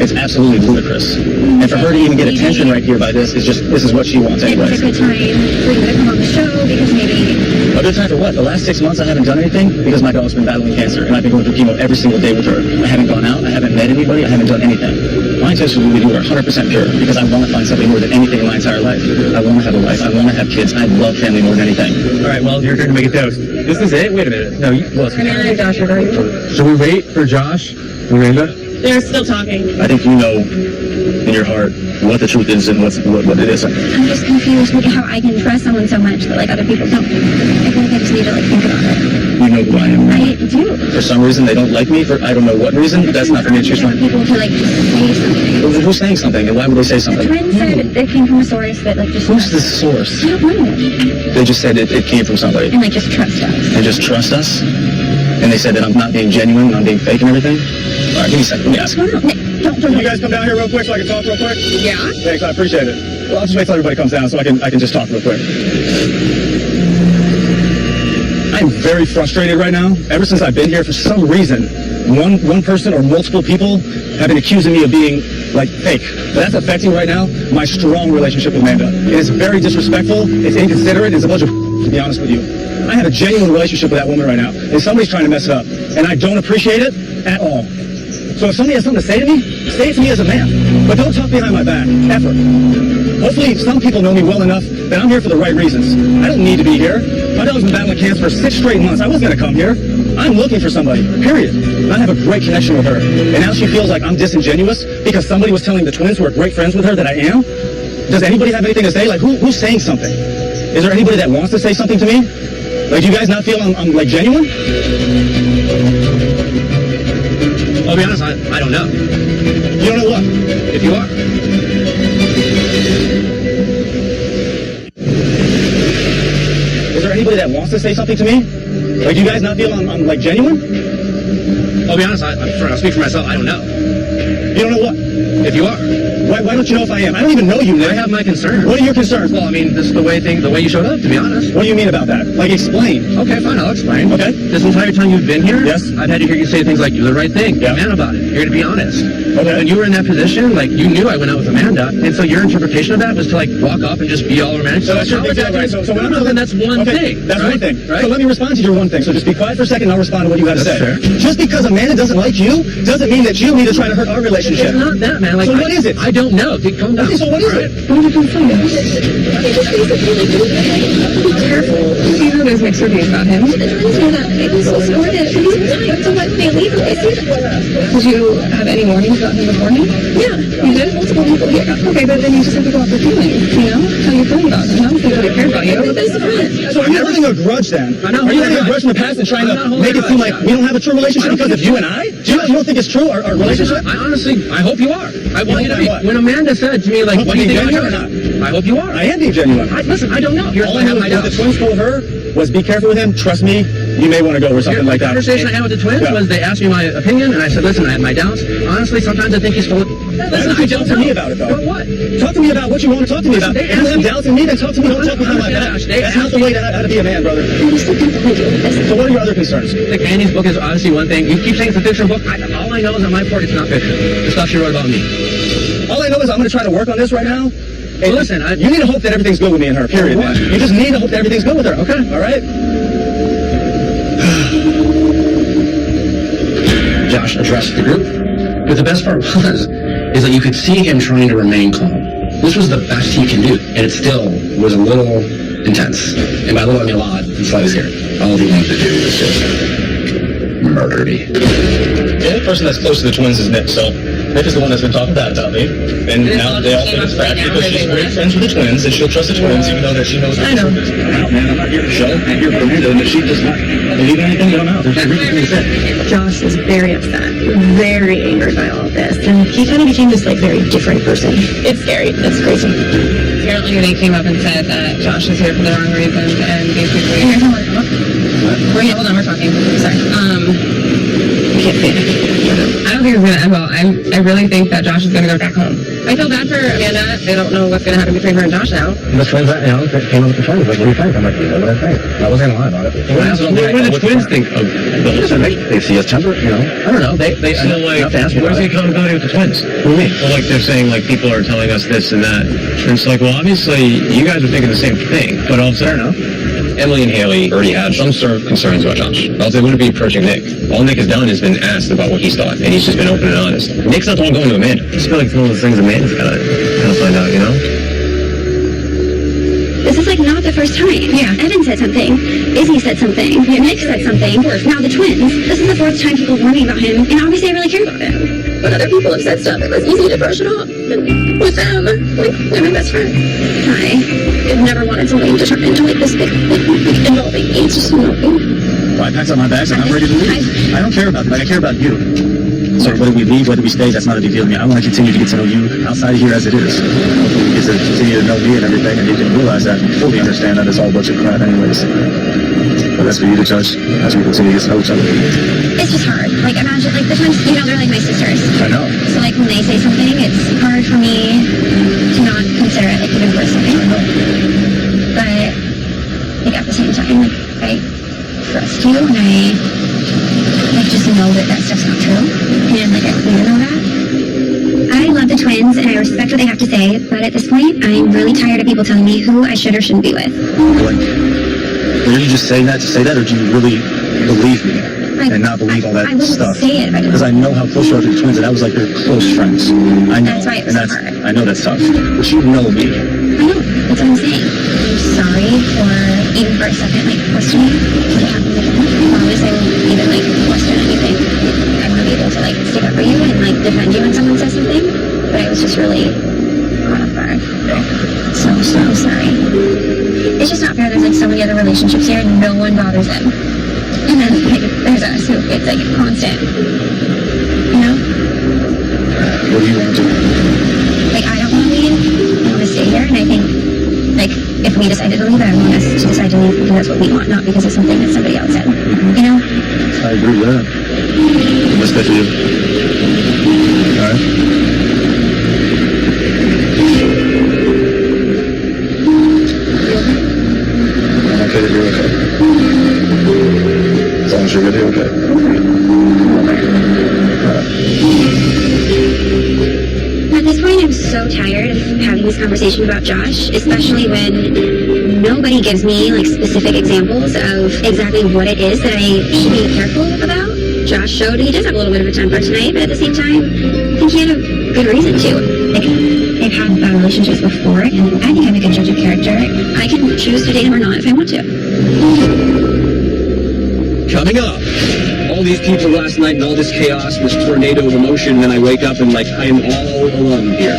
It's absolutely ludicrous. And for her to even get attention right here by this is what she wants It was anyways. a good time for you to come on the show because maybe A good time for what? The last 6 months I haven't done anything because my dog's been battling cancer and I've been going through chemo every single day with her. I haven't gone out, I haven't met anybody, I haven't done anything. My intentions with you are 100% pure because I want to find something more than anything in my entire life. I want to have a wife, I want to have kids, I love family more than anything. All right, well, you're going to make a toast. This is it? Wait a minute. No, well, Josh, are you? should we wait for Josh and Rainbow? they're still talking. I think you know in your heart what the truth is and what it isn't. I'm just confused with how I can trust someone so much that like other people don't. I feel like I just need to like think about it. You know who I am. I do. For some reason they don't like me for I don't know what reason. That's not for me to choose For from. people to like just say something. Well, who's saying something and why would they say The something? twins said it came from a source that like just Who's the source? I don't know. They just said it came from somebody. And like just trust us. And just trust us? And they said that I'm not being genuine and I'm being fake and everything? All right, give me a second. Let me ask. No, don't Can you guys come down here real quick so I can talk real quick? Yeah. Thanks, I appreciate it. Well, I'll just wait till everybody comes down so I can just talk real quick. I'm very frustrated right now. Ever since I've been here, for some reason, one person or multiple people have been accusing me of being like fake. That's affecting right now my strong relationship with Amanda. It is very disrespectful. It's inconsiderate. It's a bunch of to be honest with you. I have a genuine relationship with that woman right now, and somebody's trying to mess it up, and I don't appreciate it at all. So if somebody has something to say to me, say it to me as a man. But don't talk behind my back, ever. Hopefully some people know me well enough that I'm here for the right reasons. I don't need to be here. My dog's been battling cancer for 6 straight months. I wasn't going to come here. I'm looking for somebody, period. And I have a great connection with her. And now she feels like I'm disingenuous because somebody was telling the twins who are great friends with her that I am. Does anybody have anything to say? Like, who's saying something? Is there anybody that wants to say something to me? Like, do you guys not feel I'm like, genuine? I'll be honest, I don't know. You don't know what? If you are. Is there anybody that wants to say something to me? Like, do you guys not feel I'm like, genuine? I'll be honest, I'll speak for myself, I don't know. You don't know what? If you are. Why don't you know if I am? I don't even know you, Nick. I have my concerns. What are your concerns? Well, I mean, this is the way you showed up, to be honest. What do you mean about that? Like, explain. Okay, fine, I'll explain. Okay. This entire time you've been here, Yes. I've had to hear you say things like, do the right thing, be a man about it, you're going to be honest. Okay. When you were in that position, like, you knew I went out with Amanda, and so your interpretation of that was to, like, walk up and just be all romantic. So that's your big deal, right? So when I'm no, then that's one okay, thing. That's right? one thing. Right? So let me respond to your one thing. So just be quiet for a second and I'll respond to what you have to say. That's fair. Just because Amanda doesn't like you doesn't mean that you need to try to hurt our relationship. It's not that, man. Like, So what is it? I don't know. Dude, calm down. Okay, so what is it? What did you say? Be careful. You know there's mixed reviews about him. The twins were not like so supportive. So why would they leave him? I see that. Did you have any warnings about him beforehand? Yeah, you did. Multiple people here. Okay, but then you just have to go off your feelings, you know? How you feeling about him? Obviously, nobody cares about you. They're best friends. So are you holding a grudge then? I'm not Are you holding holding a a grudge from the past and trying I'm not to holding make a it seem grudge. like we don't have a true relationship I don't because of think you and I? You don't think it's true, our relationship? I honestly, I hope you are. I want you to be. What? When Amanda said to me, like, Hope what do you I'm think being I'm genuine doing? or I hope you are. I am being genuine. Listen, I don't know. Here's All why I I have knew my what the doubts. twins told her was be careful with him, trust me, you may want to go or something like The that. conversation I had with the twins Yeah. was they asked me my opinion, and I said, listen, I have my doubts. Honestly, sometimes I think he's full of... Listen, Why don't you talk to me about it, though? About what? Talk to me about what you want to talk to me about. They If you asked have me- doubts in me, then talk to me. Don't talk behind my back. They That's not asked the way me- to how to be a man, brother. I'm still definitely doing this. So what are your other concerns? Like, Annie's book is obviously one thing. You keep saying it's a fiction book. All I know is on my part, it's not fiction. The stuff she wrote about me. All I know is I'm going to try to work on this right now. And Well, listen, you need to hope that everything's good with me and her, period, man. You just need to hope that everything's good with her, okay? All right? Josh addressed the group. But the best part was, is that you could see him trying to remain calm. This was the best he can do, and it still was a little intense. And by little, I mean a lot. It's why I was here. All he wanted to do was just murder me. The only person that's close to the twins is Nick, so Nick is the one that's been talking bad about me. And now they all think it's bad because she's great friends with the twins, and she'll trust the twins even though that she knows I know. I'm out, man. I'm not here to show. I'm here for Amanda, and if she does not believe anything, then I'm out. There's no reason to say. Josh was very upset, very angered by all of this, and he kind of became this like very different person. It's scary. It's crazy. Apparently they came up and said that Josh is here for the wrong reasons and basically... Hold on, we're talking. Sorry. I can't say it. I don't think it's going to end well. I really think that Josh is going to go back home. I feel bad for Amanda. I don't know what's going to happen between her and Josh now. The twins, came up with the twins. Like, what do you think? I'm like, what do I think? I wasn't gonna lie about it. What do the twins think of the whole situation? They see us temper, I don't know. They So like, where's the accountability with the twins? What do you mean? So like they're saying like people are telling us this and that. And it's like, well, obviously you guys are thinking the same thing, but all of a sudden, Emily and Haley already had some sort of concerns about Josh. Else they wouldn't be approaching Nick. All Nick has done is been asked about what he's thought, and he's just been open and honest. Nick's not the one going to Amanda. I just feel like it's one of those things Amanda's gotta find out, This is like not the first time. Yeah. Evan said something. Izzy said something. Nick said something. Now the twins. This is the fourth time people warn me about him, and obviously I really care about him. When other people have said stuff, it was easy to brush it off. And with them, like, they're my best friend. I've never wanted something to turn into like this big involving me. It's just involving. Well, I packed up my bags and I'm ready to leave. I don't care about them. I care about you. So whether we leave, whether we stay, that's not a big deal to me. I want to continue to get to know you outside of here as it is. Hopefully you get to continue to know me and everything, and you can realize that and fully understand that it's all a bunch of crap anyways. But that's for you to judge as we continue to get to know each other. It's just hard. Like, imagine, like, the twins, they're like my sisters. I know. So, like, when they say something, it's hard for me to not consider it, like, even personally. I know. But, like, at the same time, like, I trust you, and I, like, just know that that stuff's not true. And, like, I want you to know that. I love the twins, and I respect what they have to say, but at this point, I'm really tired of people telling me who I should or shouldn't be with. Like, were you just saying that to say that, or do you really believe me? And not believe all that stuff. Say it if I didn't. Because I know how close you are to the twins, and that was like your close friends. I know. That's why it was so hard. I know that's tough. But you know me. I know. That's what I'm saying. I'm sorry for even for a second, like, questioning what happened with them. Obviously, I won't even, like, question anything. I want to be able to, like, stick up for you and, like, defend you when someone says something. But I was just really caught off guard. So sorry. It's just not fair. There's, like, so many other relationships here, and no one bothers them. And then, like, there's us who it's, like, constant. You know? What do you want to do? Like, I don't want to leave. I want to stay here, and I think, like, if we decided to leave, I want us to decide to leave because that's what we want, not because of something that somebody else said. You know? I agree with that. What's good for you? Alright. I'm okay that you're okay. As long as you're really okay. At this point, I'm so tired of having this conversation about Josh, especially when nobody gives me, like, specific examples of exactly what it is that I should be careful about. Josh showed he does have a little bit of a temper tonight, but at the same time, I think he had a good reason to. Like, I've had bad relationships before, and I think I'm a good judge of character. I can choose to date him or not if I want to. Coming up, all these people last night and all this chaos, this tornado of emotion, and then I wake up and, like, I am all alone here.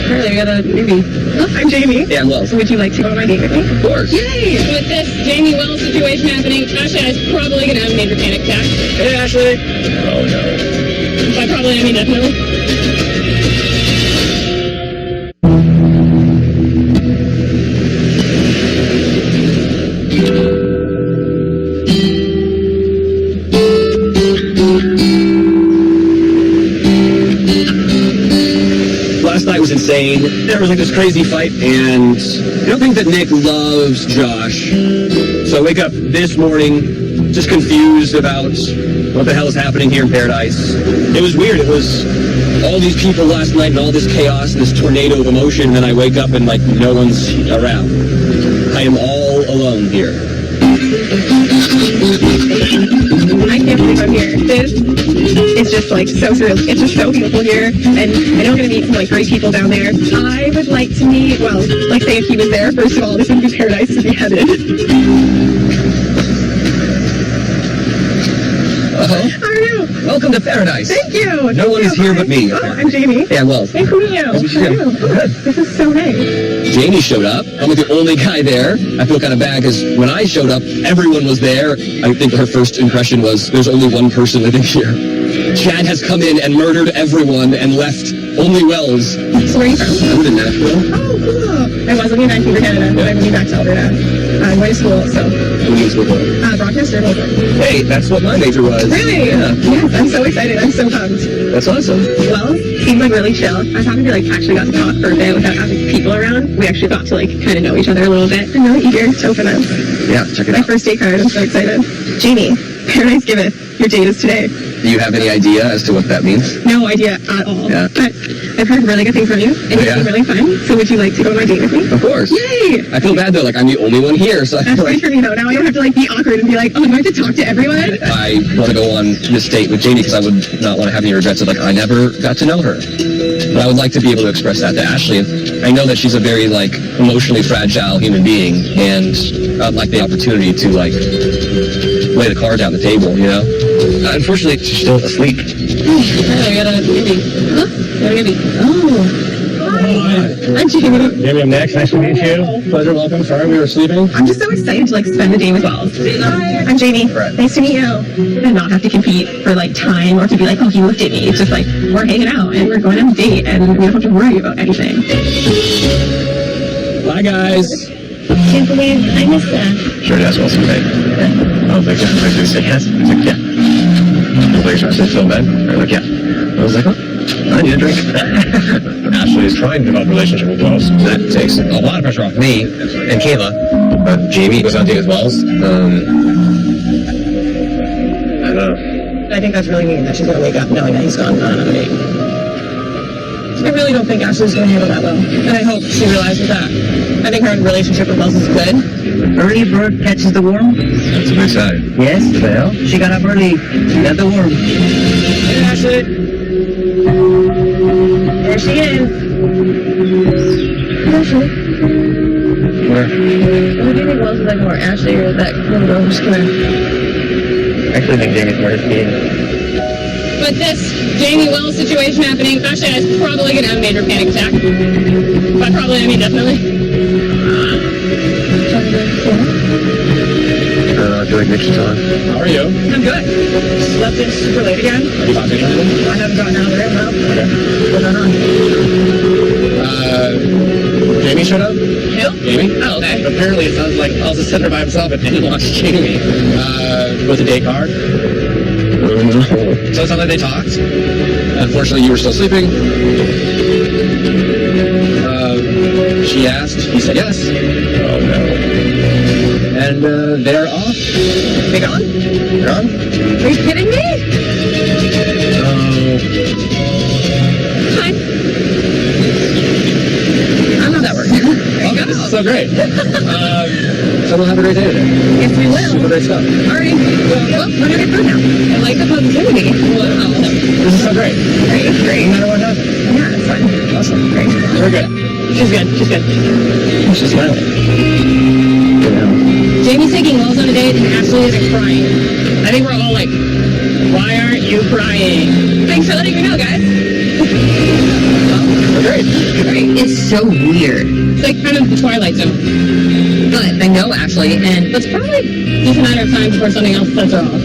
Apparently, we got a newbie. Oh, I'm Jamie. Yeah, well. So would you like to go on my date with me? Of course. Yay! With this Jamie Wells situation happening, Ashley is probably going to have a major panic attack. Hey, Ashley. Oh, no. By probably, I mean definitely. Last night was insane. There was like this crazy fight, and I don't think that Nick loves Josh. So I wake up this morning just confused about what the hell is happening here in Paradise. It was weird. It was all these people last night and all this chaos and this tornado of emotion, and then I wake up and, like, no one's around. I am all alone here. I can't believe I'm here. This is just, like, so surreal. It's just so beautiful here, and I know I'm going to meet some, like, great people down there. I would like to meet, well, like, say if he was there, first of all, this would be paradise to be headed. How are you? Welcome to Paradise. Thank you. No one is here but me. Oh, I'm Jamie. Yeah, well. Nice to meet you. How are you? This is so nice. Jamie showed up. I'm like the only guy there. I feel kind of bad because when I showed up, everyone was there. I think her first impression was, there's only one person living here. Chad has come in and murdered everyone and left only Wells. So where are you from? I live in Nashville. Oh, cool. I was living in Vancouver, Canada, but I'm moving back to Alberta. I'm going to school, so. Who needs to go? Broadcaster major. Hey, that's what my major was. Really? Yeah. Yes, I'm so excited. I'm so pumped. That's awesome. Well, seems like really chill. I was happy we actually got to talk for a bit without having people around. We actually got to kind of know each other a little bit. I'm really eager to open up. Yeah, check it My out. first date card. I'm so excited. Jamie, Paradise Giveth. Your date is today. Do you have any idea as to what that means? No idea at all. Yeah. But I've heard really good things from you, and you Yeah. seem really fun. So would you like to go on my date with me? Of course. Yay! I feel bad though, I'm the only one here, so I That's feel great for me though. Now I don't have to be awkward and be like, oh, do I have to talk to everyone? I want to go on this date with Jamie because I would not want to have any regrets of I never got to know her. But I would like to be able to express that to Ashley. I know that she's a very emotionally fragile human being, and I'd like the opportunity to lay the cards out on the table, you know? Unfortunately, she's still asleep. I got a baby. Huh? Got a baby. Oh. I'm Jamie. Jamie, I'm next. Nice to meet you. Pleasure, welcome. Sorry we were sleeping. I'm just so excited to spend the day with Wells. Hi, I'm Jamie. Right. Nice to meet you. And not have to compete for time or to be oh, he looked at me. It's just we're hanging out and we're going on a date and we don't have to worry about anything. Bye, guys. Can't believe I missed that. Sure, that's well someday. I was like, yeah. I was like, yes. I was like, yeah. I was like, should I sit still in bed? I was like, yeah. I was like, oh, I need a drink. Ashley is trying to develop a relationship with Wells. That takes a lot of pressure off me and Kayla. Jamie goes on a date with Wells. I don't know. I think that's really mean that she's going to wake up knowing that he's gone on a date. I really don't think Ashley's going to handle that well. And I hope she realizes that. I think her relationship with Wells is good. Early bird catches the worm. That's what they say. Yes, well, she got up early. Got the worm. Hey, Ashley. There she is. Ashley. Where? What do you think Wells is more, Ashley or that little girl who's coming? I actually think Jamie's more his being. With this Jamie Wells situation happening, Ashley is probably going to have a major panic attack. By probably, I mean definitely. I feel like Nick's on. How are you? I'm good. Slept in super late again. Have you talked to anyone? I haven't gotten out of the room now. Okay. What's going on? Jamie showed up? Who? Jamie? Oh, okay. Apparently it sounds like Wells is sitting there by himself and he wants Jamie. With a date card. So it sounds like they talked. Unfortunately, you were still sleeping. She asked. He said yes. Oh, no. And they're off. They gone? They're on. Are you kidding me? Hi. I know that works. Okay, this is so great. So we'll have a great day today. Yes, we will. Super great stuff. Alrighty. Well, we're gonna get through now. I like the positivity. Wow. This is so great. Great. No matter what happens. Yeah, it's fun. Awesome. Great. Very good. She's good. She's smiling. Jamie's taking Wells on a date and Ashley isn't crying. I think we're all why aren't you crying? Thanks for letting me know, guys. Great. It's so weird. It's kind of the Twilight Zone. But I know Ashley, and It's probably just a matter of time before something else sets her off.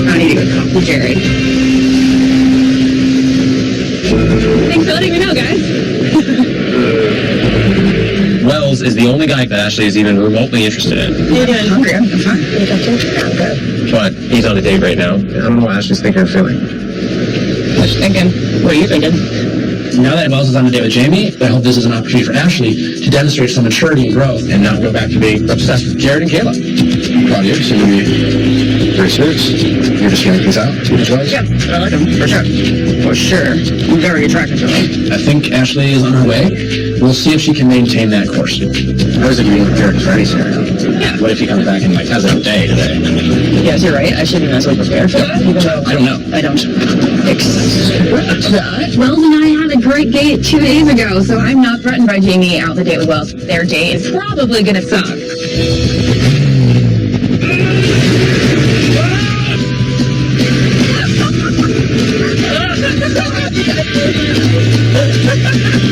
I need to go talk to Jared. Thanks for letting me know, guys. Wells is the only guy that Ashley is even remotely interested in. You're doing hungry. I'm fine. But he's on a date right now. I don't know what Ashley's thinking or feeling. What are you thinking? Now that Wells is on a date with Jamie, I hope this is an opportunity for Ashley to demonstrate some maturity and growth and not go back to being obsessed with Jared and Kayla. Claudia, you seem to be very serious. You're just hearing things out. See what you like. Yep, I like him. For sure. For sure. I'm very attracted to him. I think Ashley is on her way. We'll see if she can maintain that course. How is it being prepared for any scenario? Yeah. What if he comes back and has a day today? Yes, you're right. I should be mentally prepared for that, even though I don't know. I don't expect that. Wells and I had a great date 2 days ago, so I'm not threatened by Jamie out the date with Wells. Their date is probably gonna suck.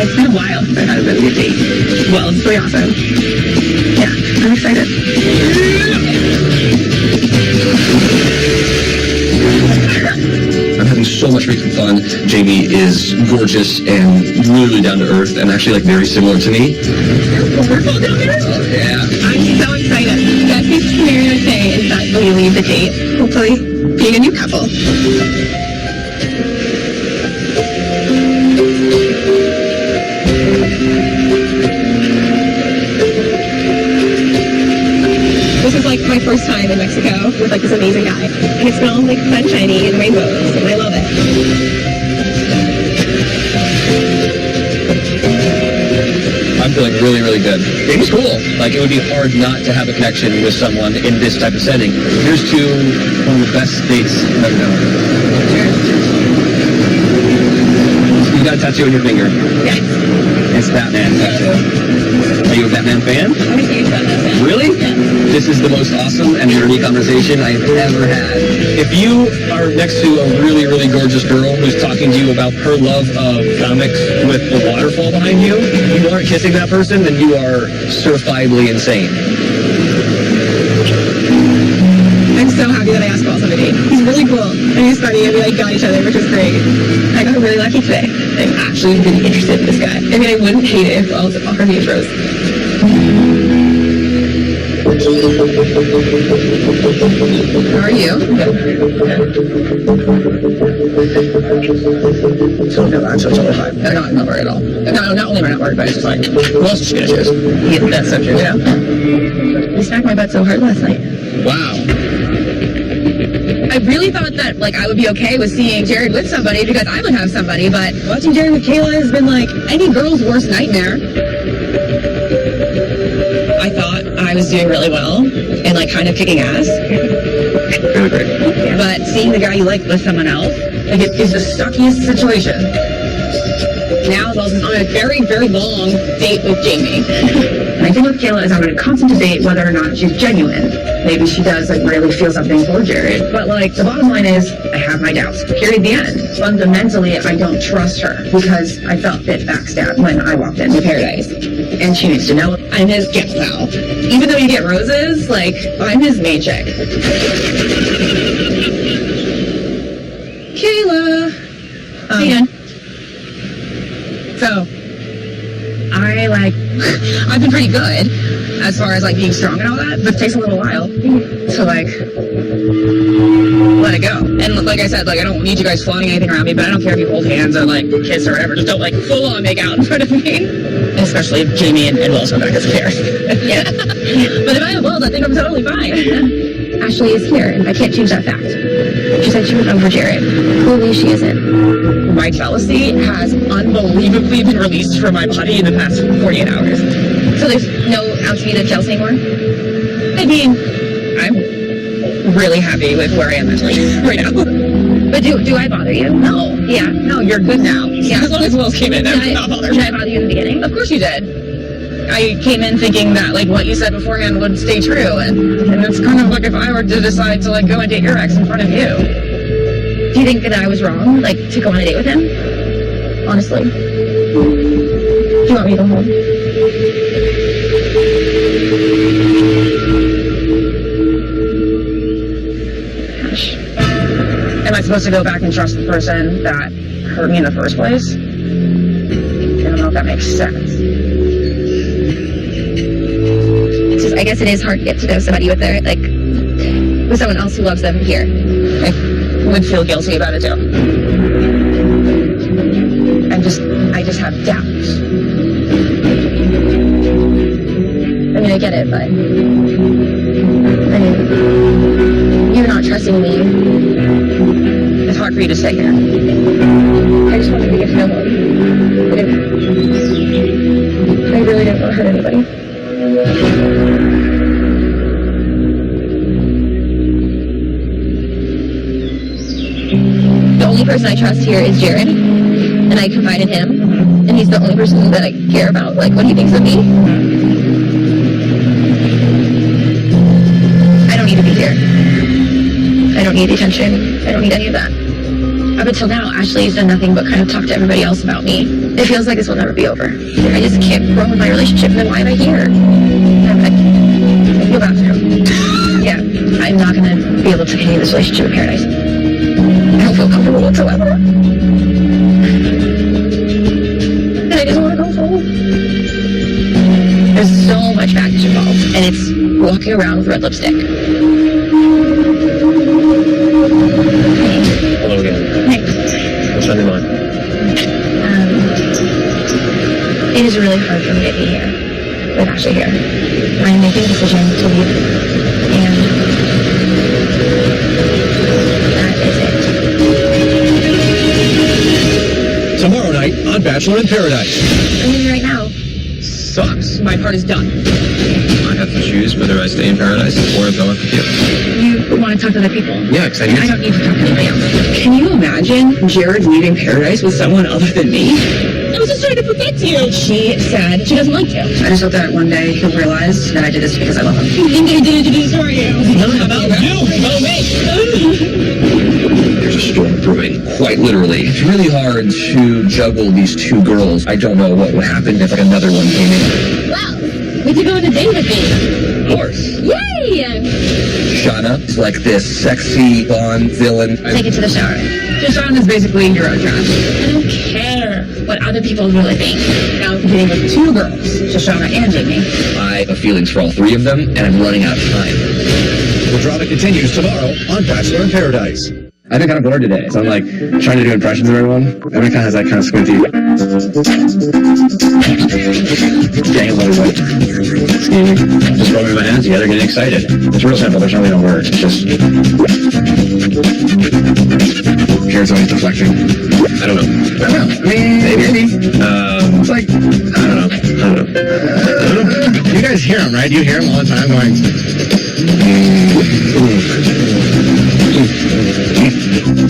It's been a while since I had a really good date. Well, it's really awesome. Yeah, I'm excited. I'm having so much freaking fun. Jamie is gorgeous and really down to earth and actually very similar to me. Wonderful down there. Yeah. I'm so excited. we leave the date, hopefully being a new couple. This is like my first time in Mexico with like this amazing guy, and it smells like sunshiny and rainbows, and I love it. I'm feeling really, really good. It's cool. Like, it would be hard not to have a connection with someone in this type of setting. Here's to one of the best dates I've ever known. You got a tattoo on your finger. Yes. It's Batman tattoo. Are you a Batman fan? I'm a huge Batman fan. Really? Yeah. This is the most awesome and nerdy conversation I have ever had. If you are next to a really, really gorgeous girl who's talking to you about her love of comics with a waterfall behind you, you aren't kissing that person, then you are certifiably insane. I'm so happy that I asked Paul on a date. He's really cool, and he's funny, and we like got each other, which is great. I got really lucky today. I'm actually really interested in this guy. I mean, I wouldn't hate it if all our names rose. How are you? So no, I'm so totally fine. No, I'm not worried at all. No, not only am I not worried, but it's just like, who else is she gonna choose? Yeah, that's so true. Yeah. You smacked my butt so hard last night. Wow. I really thought that like I would be okay with seeing Jared with somebody because I would have somebody, but watching Jared with Kayla has been like any girl's worst nightmare. I thought I was doing really well and like kind of kicking ass. Really great. But seeing the guy you like with someone else, like it is the suckiest situation. Now I'm on a very, very long date with Jamie. My thing with Kayla is I'm in a constant debate whether or not she's genuine. Maybe she does like really feel something for Jared. But like the bottom line is I have my doubts. Period, the end. Fundamentally, I don't trust her because I felt bit backstabbed when I walked into Paradise. And she needs to know I'm his gal pal. Even though you get roses, like I'm his main chick. Kayla. Hey, so, I've been pretty good as far as like being strong and all that, but it takes a little while to like let it go. And like I said, like I don't need you guys flaunting anything around me, but I don't care if you hold hands or like kiss or whatever. Just don't like full on make out in front of me. Especially if Jamie and Will's come back as a pair. Yeah. But if I have Will, I think I'm totally fine. Ashley is here, and I can't change that fact. She said she was over Jared. Clearly she isn't. My jealousy has unbelievably been released from my body in the past 48 hours. So there's no ounce of jealousy anymore? I mean, I'm really happy with where I am mentally right now. But do I bother you? No. Yeah. No, you're good now. Yeah. As long as Will came in, I was not bothered. Did I bother you in the beginning? Of course you did. I came in thinking that like what you said beforehand would stay true, and it's kind of like if I were to decide to like go and date your ex in front of you. Do you think that I was wrong, like to go on a date with him? Honestly, do you want me to go home? Gosh, am I supposed to go back and trust the person that hurt me in the first place? I don't know if that makes sense. I guess it is hard to get to know somebody with someone else who loves them here. I would feel guilty about it too. I just have doubts. I mean, I get it, but you're not trusting me. It's hard for you to stay here. I just wanted to get to know him. I really didn't want to hurt anybody. The only person I trust here is Jared, and I confide in him, and he's the only person that I care about, like, what he thinks of me. I don't need to be here. I don't need attention. I don't need any of that. Up until now, Ashley's done nothing but kind of talk to everybody else about me. It feels like this will never be over. I just can't grow with my relationship, then why am I here? I feel bad for him. Yeah, I'm not going to be able to continue this relationship in Paradise. I don't feel comfortable whatsoever. And I just want to go home. There's so much baggage involved, and it's walking around with red lipstick. really hard for me to be here with Ashley here. I'm making a decision to leave, and that is it. Tomorrow night on Bachelor in Paradise. I'm leaving right now. Sucks. My part is done. I have to choose whether I stay in paradise or go with you. You want to talk to other people? Yeah, because I I don't need to talk to anybody else. Can you imagine Jared leaving paradise with someone other than me? I was just trying to protect you. She said she doesn't like you. I just hope that one day he'll realize that I did this because I love him. You think I did it to destroy you? Not about you, about me. There's a storm brewing, quite literally. It's really hard to juggle these two girls. I don't know what would happen if another one came in. Wow. Would you go on a date with me? Of course. Yay! Shauna is like this sexy Bond villain. Take it to the shower. Deshaun is basically your own trash. I don't care what other people really think. Now, getting with two girls, Shoshana and Jamie. I have feelings for all three of them, and I'm running out of time. The drama continues tomorrow on Bachelor in Paradise. I've been kind of bored today, so I'm like trying to do impressions of everyone. Everyone kind of has that kind of squinty. Dang, what is that? Just rubbing my hands together, getting excited. It's real simple. There's really no words. It's just. Jared's always deflecting. I don't know. I mean, maybe. It's like, I don't know. You guys hear him, right? You hear him all the time going.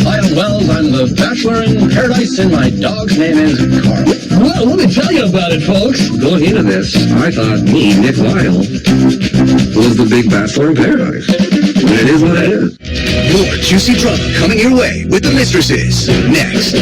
I am Wells. I'm the Bachelor in Paradise, and my dog's name is Carl. Well, let me tell you about it, folks. Going into this, I thought me, Nick Lyle, was the big Bachelor in Paradise. And it is what it is. More juicy drama coming your way with the Mistresses next.